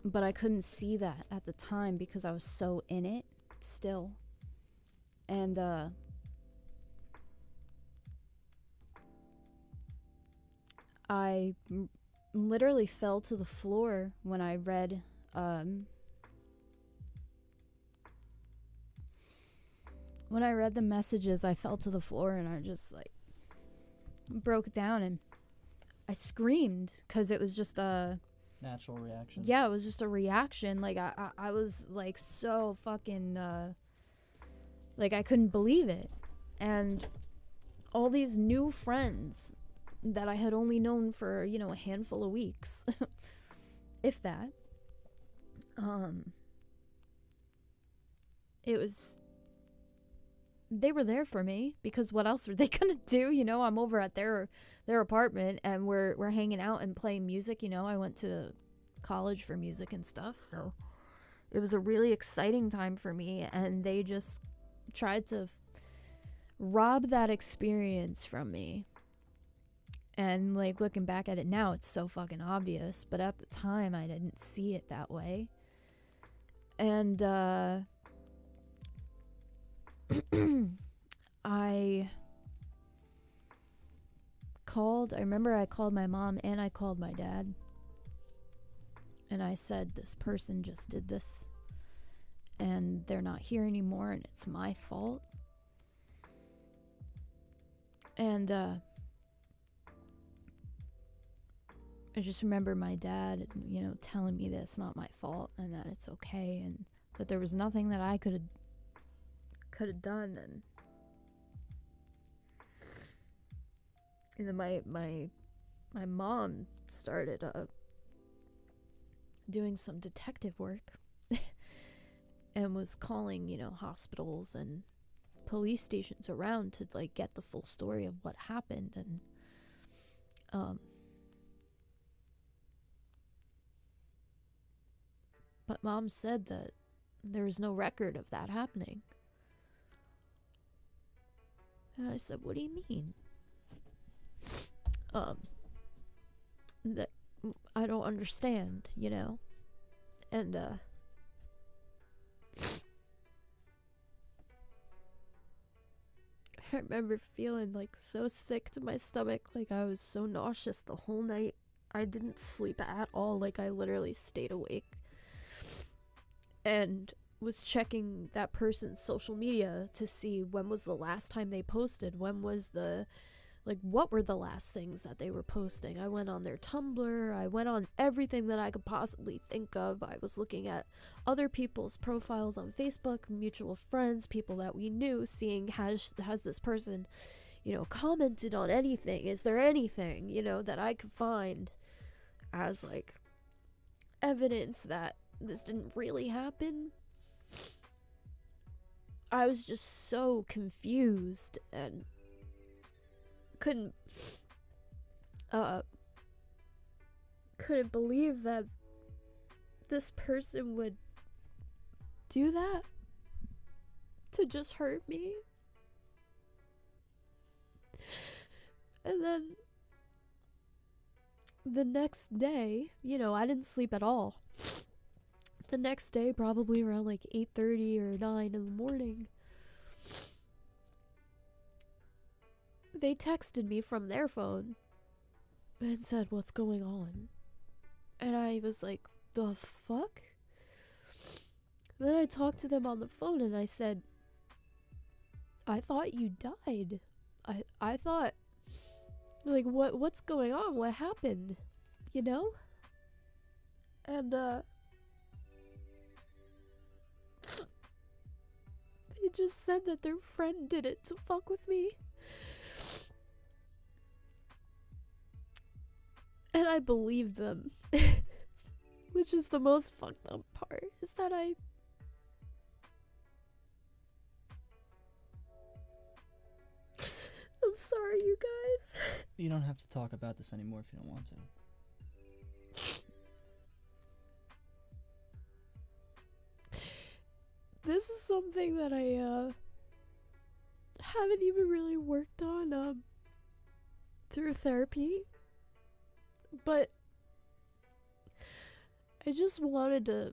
But I couldn't see that at the time because I was so in it still. And I literally fell to the floor when I read the messages. I fell to the floor and I just like broke down and I screamed because it was just a natural reaction. Yeah, it was just a reaction. Like I was like so fucking like I couldn't believe it. And all these new friends that I had only known for, you know, a handful of weeks, if that, they were there for me because what else were they gonna do? You know, I'm over at their apartment and we're hanging out and playing music. You know, I went to college for music and stuff, so it was a really exciting time for me, and they just tried to rob that experience from me. And like looking back at it now, it's so fucking obvious, but at the time I didn't see it that way. And I remember I called my mom and I called my dad, and I said, this person just did this and they're not here anymore and it's my fault. And I just remember my dad, telling me that it's not my fault and that it's okay and that there was nothing that I could have done. And then my mom started doing some detective work and was calling, hospitals and police stations around to like get the full story of what happened. And but Mom said that there was no record of that happening. And I said, what do you mean? That I don't understand, And I remember feeling like so sick to my stomach, like I was so nauseous the whole night. I didn't sleep at all, like I literally stayed awake. And was checking that person's social media to see when was the last time they posted, what were the last things that they were posting. I went on their Tumblr, I went on everything that I could possibly think of. I was looking at other people's profiles on Facebook, mutual friends, people that we knew, seeing has this person, commented on anything. Is there anything, that I could find as like evidence that this didn't really happen? I was just so confused and couldn't believe that this person would do that to just hurt me. And then the next day, I didn't sleep at all. The next day, probably around like 8:30 or 9 in the morning, they texted me from their phone and said, what's going on? And I was like, the fuck? Then I talked to them on the phone and I said, I thought you died. I thought, like, what's going on? What happened? And, they just said that their friend did it to fuck with me. And I believed them. Which is the most fucked up part, is that I'm sorry, you guys. You don't have to talk about this anymore if you don't want to. This is something that I haven't even really worked on through therapy, but I just wanted to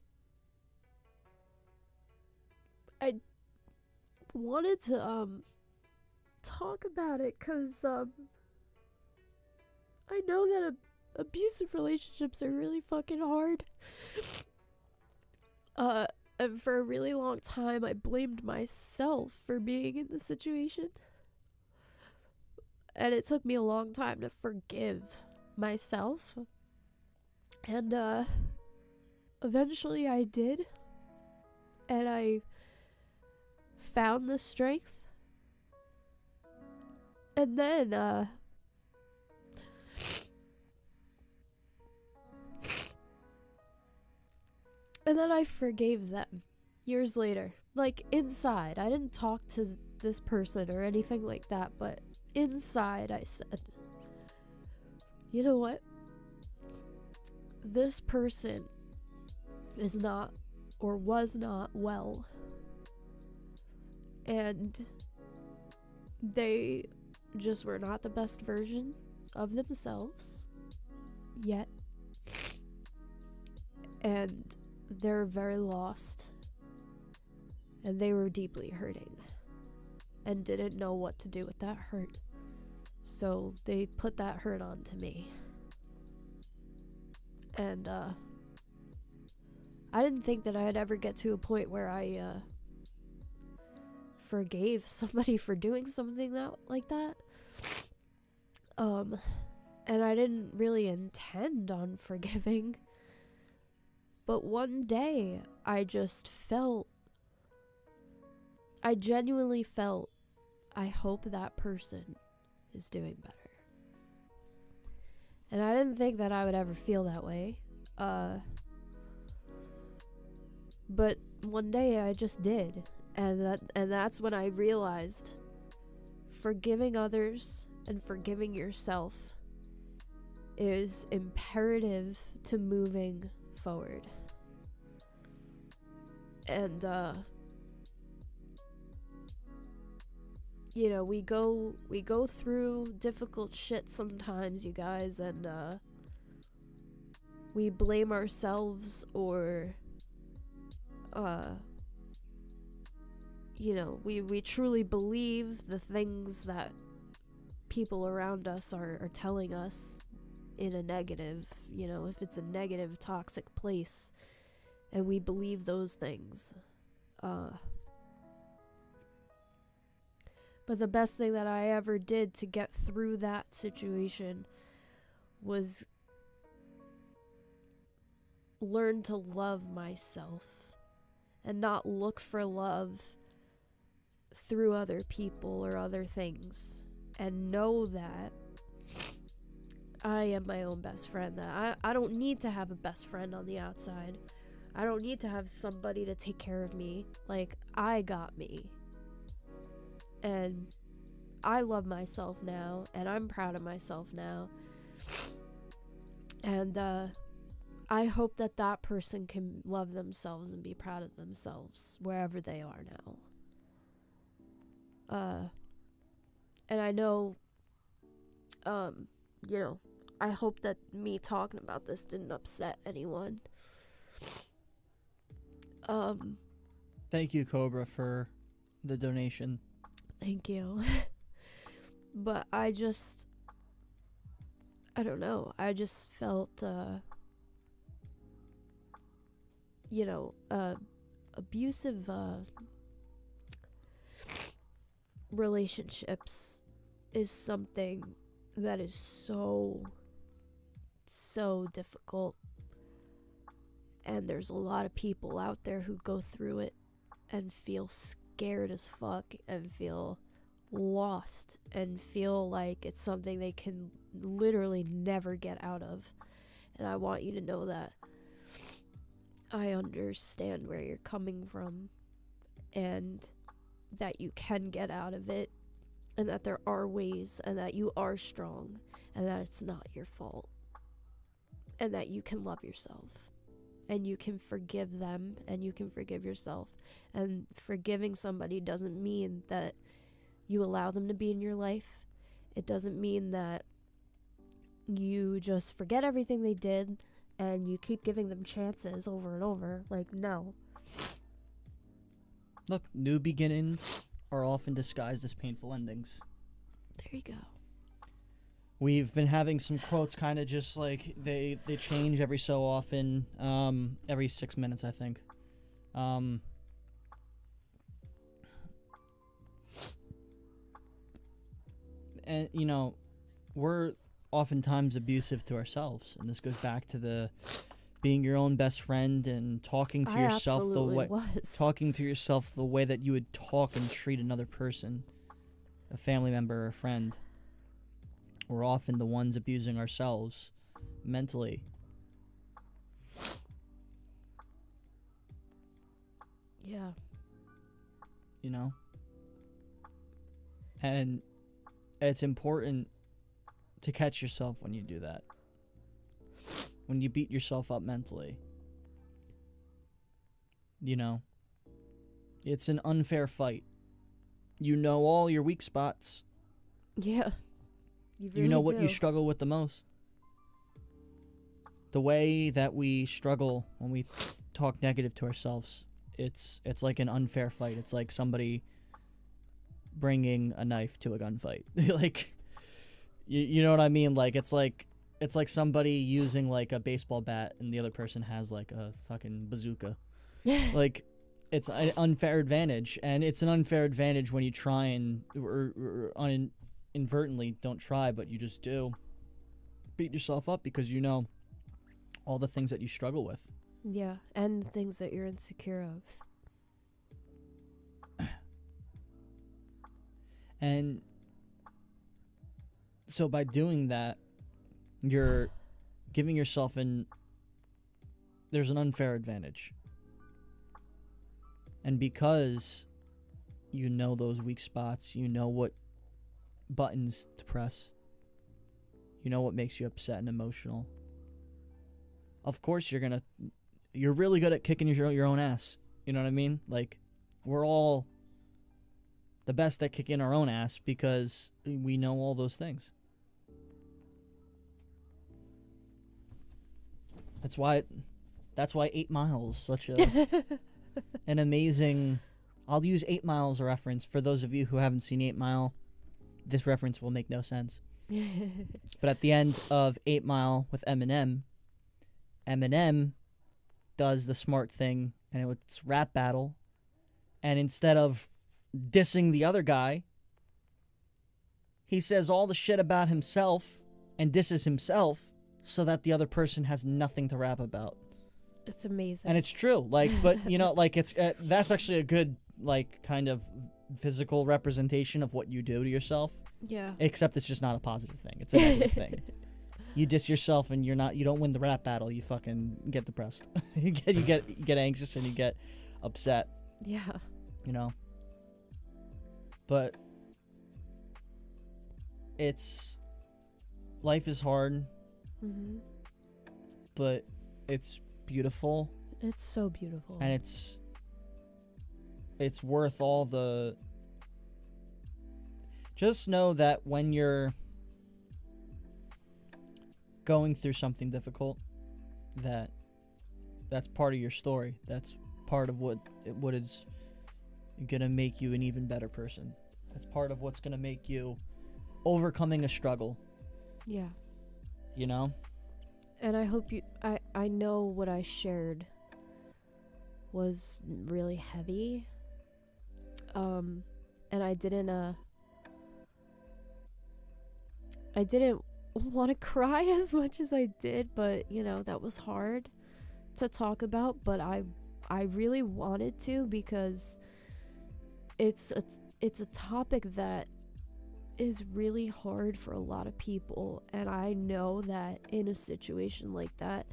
talk about it because I know that abusive relationships are really fucking hard. And for a really long time, I blamed myself for being in the situation. And it took me a long time to forgive myself. And, eventually I did. And I found the strength. And then, I forgave them years later. Like, inside. I didn't talk to this person or anything like that, but inside I said, you know what? This person is not or was not well. And they just were not the best version of themselves yet. And they're very lost. And they were deeply hurting. And didn't know what to do with that hurt. So they put that hurt onto me. And I didn't think that I'd ever get to a point where I forgave somebody for doing something like that. And I didn't really intend on forgiving. But one day, I genuinely felt, I hope that person is doing better. And I didn't think that I would ever feel that way. But one day I just did. And that's when I realized forgiving others and forgiving yourself is imperative to moving forward. And you know, we go through difficult shit sometimes, you guys, and we blame ourselves, or you know, we truly believe the things that people around us are telling us in a negative, you know, if it's a negative, toxic place, and we believe those things. But the best thing that I ever did to get through that situation was learn to love myself and not look for love through other people or other things, and know that I am my own best friend, that I don't need to have a best friend on the outside. I don't need to have somebody to take care of me. Like, I got me. And I love myself now, and I'm proud of myself now. And I hope that that person can love themselves and be proud of themselves wherever they are now. And I know, you know, I hope that me talking about this didn't upset anyone. Thank you, Cobra, for the donation. Thank you. But I don't know. I just felt, you know, abusive relationships is something that is so difficult. And there's a lot of people out there who go through it and feel scared as fuck and feel lost and feel like it's something they can literally never get out of. And I want you to know that I understand where you're coming from, and that you can get out of it, and that there are ways, and that you are strong, and that it's not your fault, and that you can love yourself. And you can forgive them, and you can forgive yourself. And forgiving somebody doesn't mean that you allow them to be in your life. It doesn't mean that you just forget everything they did and you keep giving them chances over and over. Like, no. Look, new beginnings are often disguised as painful endings. There you go. We've been having some quotes kind of just like they change every so often, every 6 minutes, I think. And, you know, we're oftentimes abusive to ourselves. And this goes back to the being your own best friend and talking to yourself the way that you would talk and treat another person, a family member or a friend. We're often the ones abusing ourselves mentally. Yeah. You know? And it's important to catch yourself when you do that. When you beat yourself up mentally. You know? It's an unfair fight. You know all your weak spots. Yeah. You know what you struggle with the most. The way that we struggle when we talk negative to ourselves, it's like an unfair fight. It's like somebody bringing a knife to a gunfight. Like, you know what I mean? Like, it's like somebody using like a baseball bat and the other person has like a fucking bazooka. Like, it's an unfair advantage, and it's an unfair advantage when you try and or inadvertently don't try, but you just do. beat yourself up because you know all the things that you struggle with. Yeah, and the things that you're insecure of. And so by doing that, you're giving yourself there's an unfair advantage. And because you know those weak spots, you know what buttons to press, you know what makes you upset and emotional, of course you're really good at kicking your own ass. You know what I mean? Like, we're all the best at kicking our own ass because we know all those things. That's why 8 Mile is such an amazing. I'll use 8 Mile as a reference for those of you who haven't seen 8 Mile. This reference will make no sense. But at the end of 8 Mile with Eminem does the smart thing, and it's rap battle. And instead of dissing the other guy, he says all the shit about himself and disses himself so that the other person has nothing to rap about. It's amazing. And it's true. Like, but you know, like, it's that's actually a good, like, kind of physical representation of what you do to yourself. Yeah. Except it's just not a positive thing. It's a negative thing. You diss yourself and you don't win the rap battle. You fucking get depressed. you get anxious and you get upset. Yeah. You know. But life is hard. Mm-hmm. But it's beautiful. It's so beautiful. And it's worth all the. Just know that when you're going through something difficult, that's part of your story. That's part of what is gonna make you an even better person. That's part of what's gonna make you overcoming a struggle. Yeah. You know? And I hope I know what I shared was really heavy. And I didn't want to cry as much as I did, but you know, that was hard to talk about, but I really wanted to, because it's a topic that is really hard for a lot of people, and I know that in a situation like that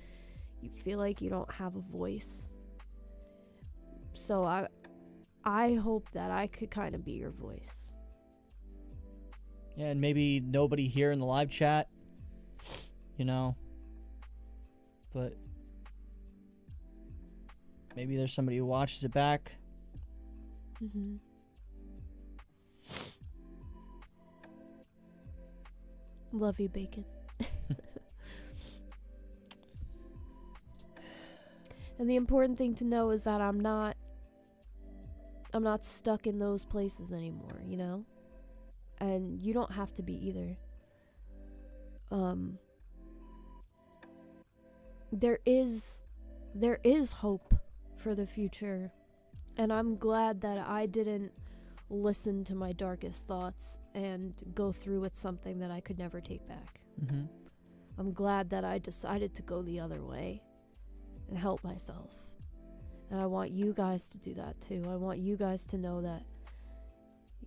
you feel like you don't have a voice. So I hope that I could kind of be your voice. Yeah, and maybe nobody here in the live chat, you know, but maybe there's somebody who watches it back. Mm-hmm. Love you, Bacon. And the important thing to know is that I'm not stuck in those places anymore, you know? And you don't have to be either. There is hope for the future, and I'm glad that I didn't listen to my darkest thoughts and go through with something that I could never take back. Mm-hmm. I'm glad that I decided to go the other way and help myself. And I want you guys to do that too. I want you guys to know that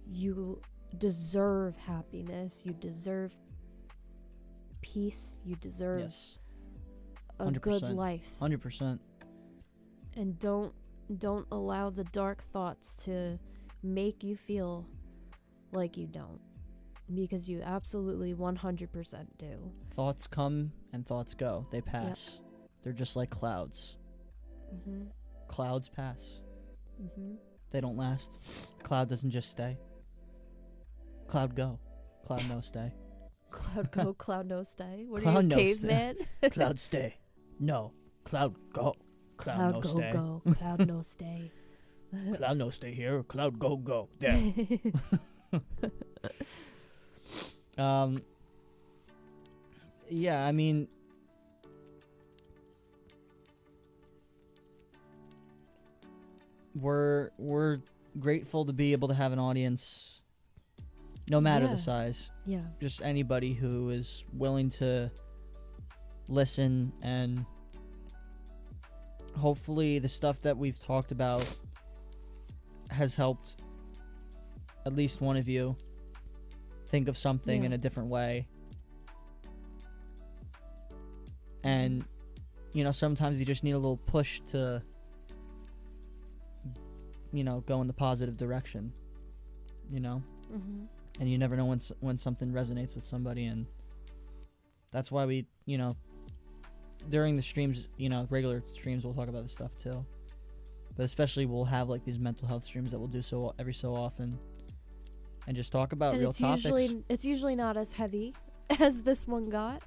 you deserve happiness, you deserve peace, you deserve a good life. 100%. And don't allow the dark thoughts to make you feel like you don't, because you absolutely 100% do. Thoughts come and thoughts go. They pass. Yep. They're just like clouds. Mm-hmm. Clouds pass. Mm-hmm. They don't last. Cloud doesn't just stay. Cloud go. Cloud no stay. Cloud go, cloud no stay. What cloud are you, no caveman? Cloud stay. No. Cloud go. Cloud no go, stay. Go. Cloud no stay. Cloud no stay here. Cloud go. There. Yeah, I mean, we're grateful to be able to have an audience, no matter the size. Yeah. Just anybody who is willing to listen, and hopefully the stuff that we've talked about has helped at least one of you think of something in a different way. And, you know, sometimes you just need a little push to, you know, go in the positive direction, you know? Mm-hmm. And you never know when something resonates with somebody, and that's why we, you know, during the streams, you know, regular streams, we'll talk about this stuff too. But especially we'll have like these mental health streams that we'll do so every so often, and just talk about real topics. It's usually not as heavy as this one got.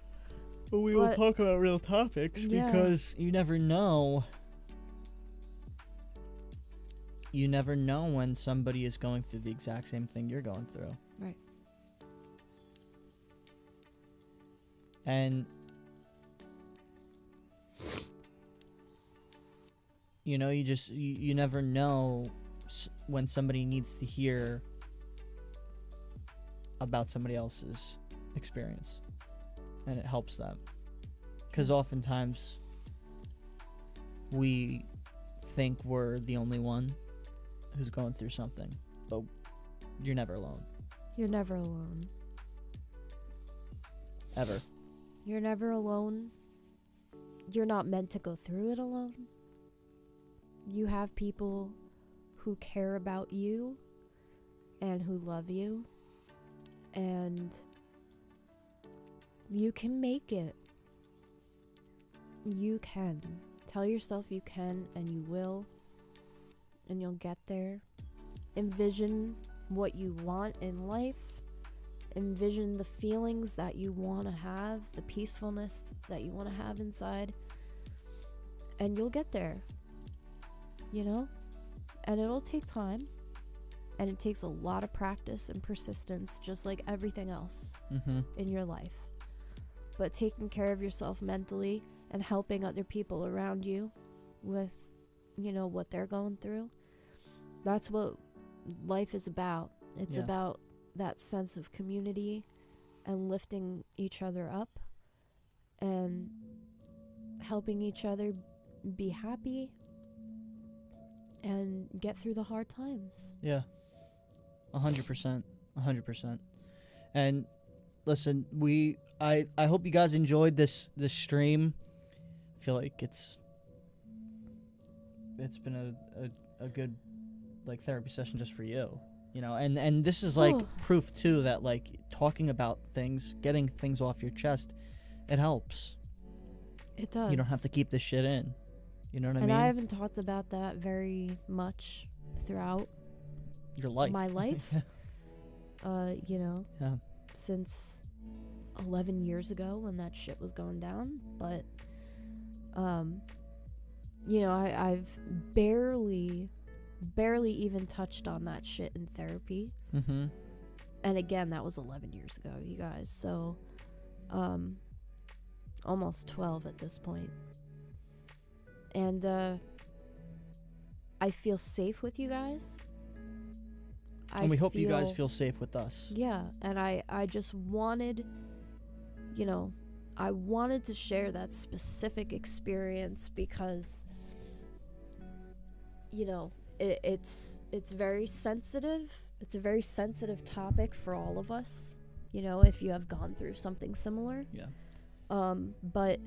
But we will talk about real topics because you never know. You never know when somebody is going through the exact same thing you're going through. Right. And you know, you never know when somebody needs to hear about somebody else's experience, and it helps them, because oftentimes we think we're the only one who's going through something, but you're never alone. You're never alone. Ever. You're never alone. You're not meant to go through it alone. You have people who care about you and who love you, and you can make it. You can. Tell yourself you can, and you will, and you'll get there. Envision what you want in life. Envision the feelings that you want to have, the peacefulness that you want to have inside, and you'll get there. You know? And it'll take time, and it takes a lot of practice and persistence, just like everything else in your life. But taking care of yourself mentally and helping other people around you with, you know, what they're going through, that's what life is about. It's about that sense of community and lifting each other up and helping each other be happy and get through the hard times. Yeah. 100%. 100%. And listen, I hope you guys enjoyed this stream. I feel like it's been a good like therapy session just for you, you know, and this is like proof too that like talking about things, getting things off your chest, it helps. It does. You don't have to keep this shit in. You know what I mean? And I haven't talked about that very much throughout your life. My life. You know, since 11 years ago when that shit was going down. But, you know, I've barely even touched on that shit in therapy. Mm-hmm. And again, that was 11 years ago, you guys. So, almost 12 at this point. And I feel safe with you guys. And we hope you guys feel safe with us. Yeah, and I just wanted, you know, I wanted to share that specific experience because, you know, it's very sensitive. It's a very sensitive topic for all of us, you know, if you have gone through something similar. Yeah. But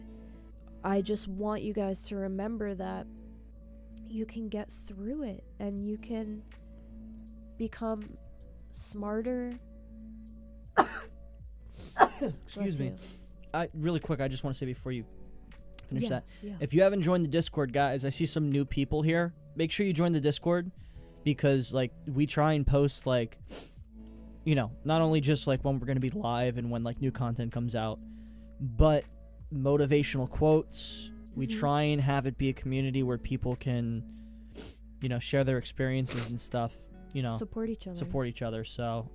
I just want you guys to remember that you can get through it and you can become smarter. Excuse me. Really quick, I just want to say before you finish that, yeah. if you haven't joined the Discord, guys, I see some new people here. Make sure you join the Discord because, like, we try and post, like, you know, not only just, like, when we're going to be live and when, like, new content comes out, but motivational quotes. We try and have it be a community where people can, you know, share their experiences and stuff, you know. Support each other. So,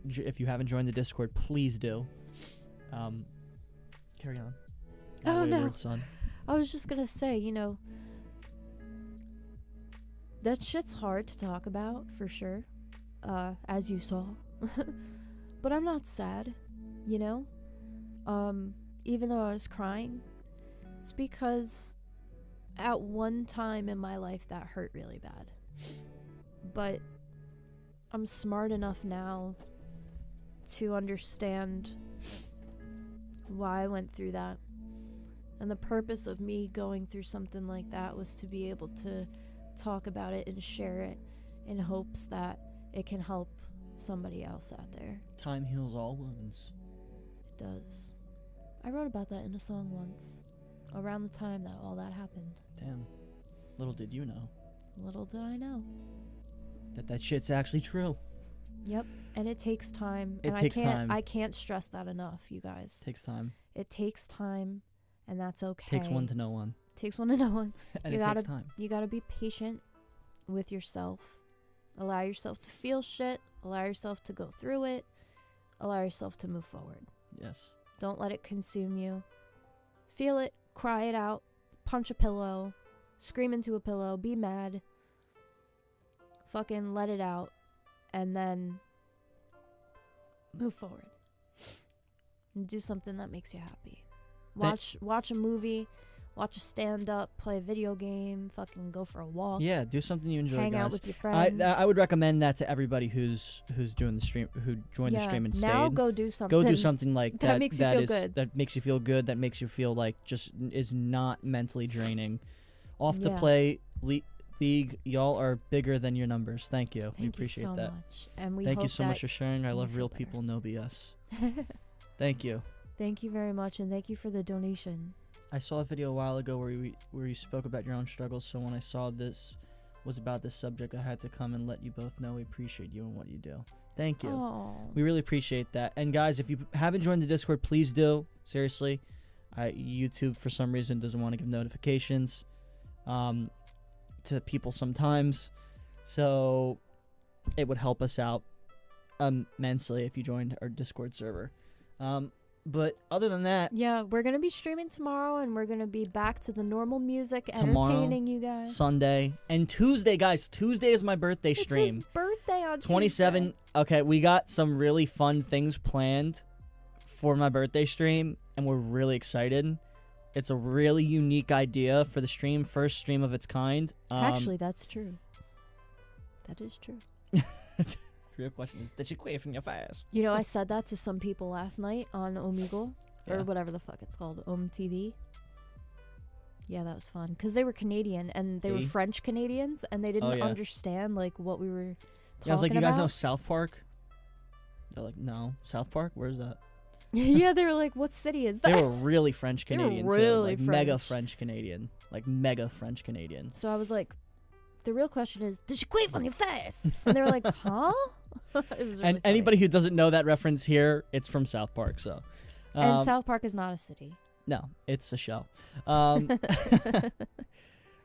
if you haven't joined the Discord, please do. Carry on. Oh, no. Wayward son. I was just going to say, you know, that shit's hard to talk about, for sure, as you saw. But I'm not sad, you know? even though I was crying, it's because at one time in my life that hurt really bad. But I'm smart enough now to understand why I went through that. And the purpose of me going through something like that was to be able to talk about it and share it in hopes that it can help somebody else out there. Time heals all wounds. It does. I wrote about that in a song once, around the time that all that happened. Damn. Little did you know. Little did I know. That shit's actually true. Yep. And it takes time. It takes time. I can't stress that enough, you guys. Takes time. It takes time, and that's okay. Takes one to know one. Takes one to know one. And you it gotta, takes time. You gotta be patient with yourself. Allow yourself to feel shit. Allow yourself to go through it. Allow yourself to move forward. Yes. Don't let it consume you. Feel it. Cry it out. Punch a pillow. Scream into a pillow. Be mad. Fucking let it out. And then move forward. And do something that makes you happy. Watch a movie. Watch a stand-up, play a video game, fucking go for a walk. Yeah, do something you enjoy, hang guys. out with your friends. I would recommend that to everybody who's doing the stream, who joined the stream and stayed. Now go do something. Go do something like that. That makes you feel good. That makes you feel good. That makes you feel like just is not mentally draining. Off to Yeah. play league. Y'all are bigger than your numbers. Thank you. We appreciate you so that. much. And we Thank you hope so that much for sharing. I you love feel real better. people, no BS. Thank you. Thank you very much, and thank you for the donation. I saw a video a while ago where you spoke about your own struggles, so when I saw this was about this subject, I had to come and let you both know we appreciate you and what you do. Thank you. Oh. We really appreciate that. And guys, if you haven't joined the Discord, please do. Seriously. YouTube, for some reason, doesn't want to give notifications to people sometimes. So it would help us out immensely if you joined our Discord server. But other than that, Yeah, we're going to be streaming tomorrow, and we're going to be back to the normal music, Tomorrow, entertaining you guys. Sunday, and Tuesday, guys. Tuesday is my birthday It's stream. his birthday on 27. Tuesday. Okay, we got some really fun things planned for my birthday stream, and we're really excited. It's a really unique idea for the stream, first stream of its kind. Actually, that's true. That is true. The real question is, did you quit from your fast? You know, I said that to some people last night on Omegle, Yeah. or whatever the fuck it's called, TV. Yeah, that was fun, because they were Canadian, and they were French Canadians, and they didn't understand, like, what we were talking about. Yeah, I was like, you guys know South Park? They're like, no. South Park? Where's that? Yeah, they were like, what city is that? They were really French Canadian, They were really too. Like, mega French Canadian. Like, mega French Canadian. So I was like, the real question is, did you quit on your face? And they were like, huh? It was really And funny. anybody who doesn't know that reference here, it's from South Park, so. And South Park is not a city. No, it's a show.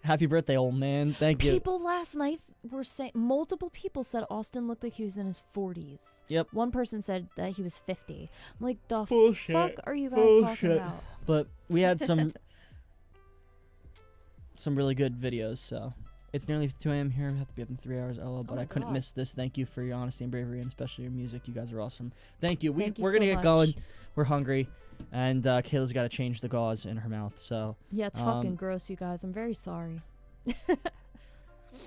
Happy birthday, old man. Thank you. People last night were saying, multiple people said Austin looked like he was in his 40s. Yep. One person said that he was 50. I'm like, the Bullshit. fuck are you guys talking about? But we had some really good videos, so. It's nearly 2 a.m. here. We have to be up in 3 hours, LO, but Oh my I couldn't God. miss this. Thank you for your honesty and bravery, and especially your music. You guys are awesome. Thank you. Thank you We're going to so get much. going. We're hungry, and Kayla's got to change the gauze in her mouth, so. Yeah, it's fucking gross, you guys. I'm very sorry.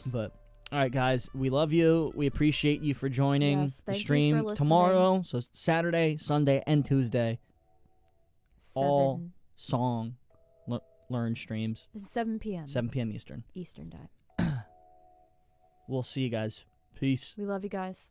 But, all right, guys. We love you. We appreciate you for joining Yes, the thank you stream for listening. tomorrow. So Saturday, Sunday, and Tuesday. 7, All song learn streams. 7 p.m. 7 p.m. Eastern. Eastern time. We'll see you guys. Peace. We love you guys.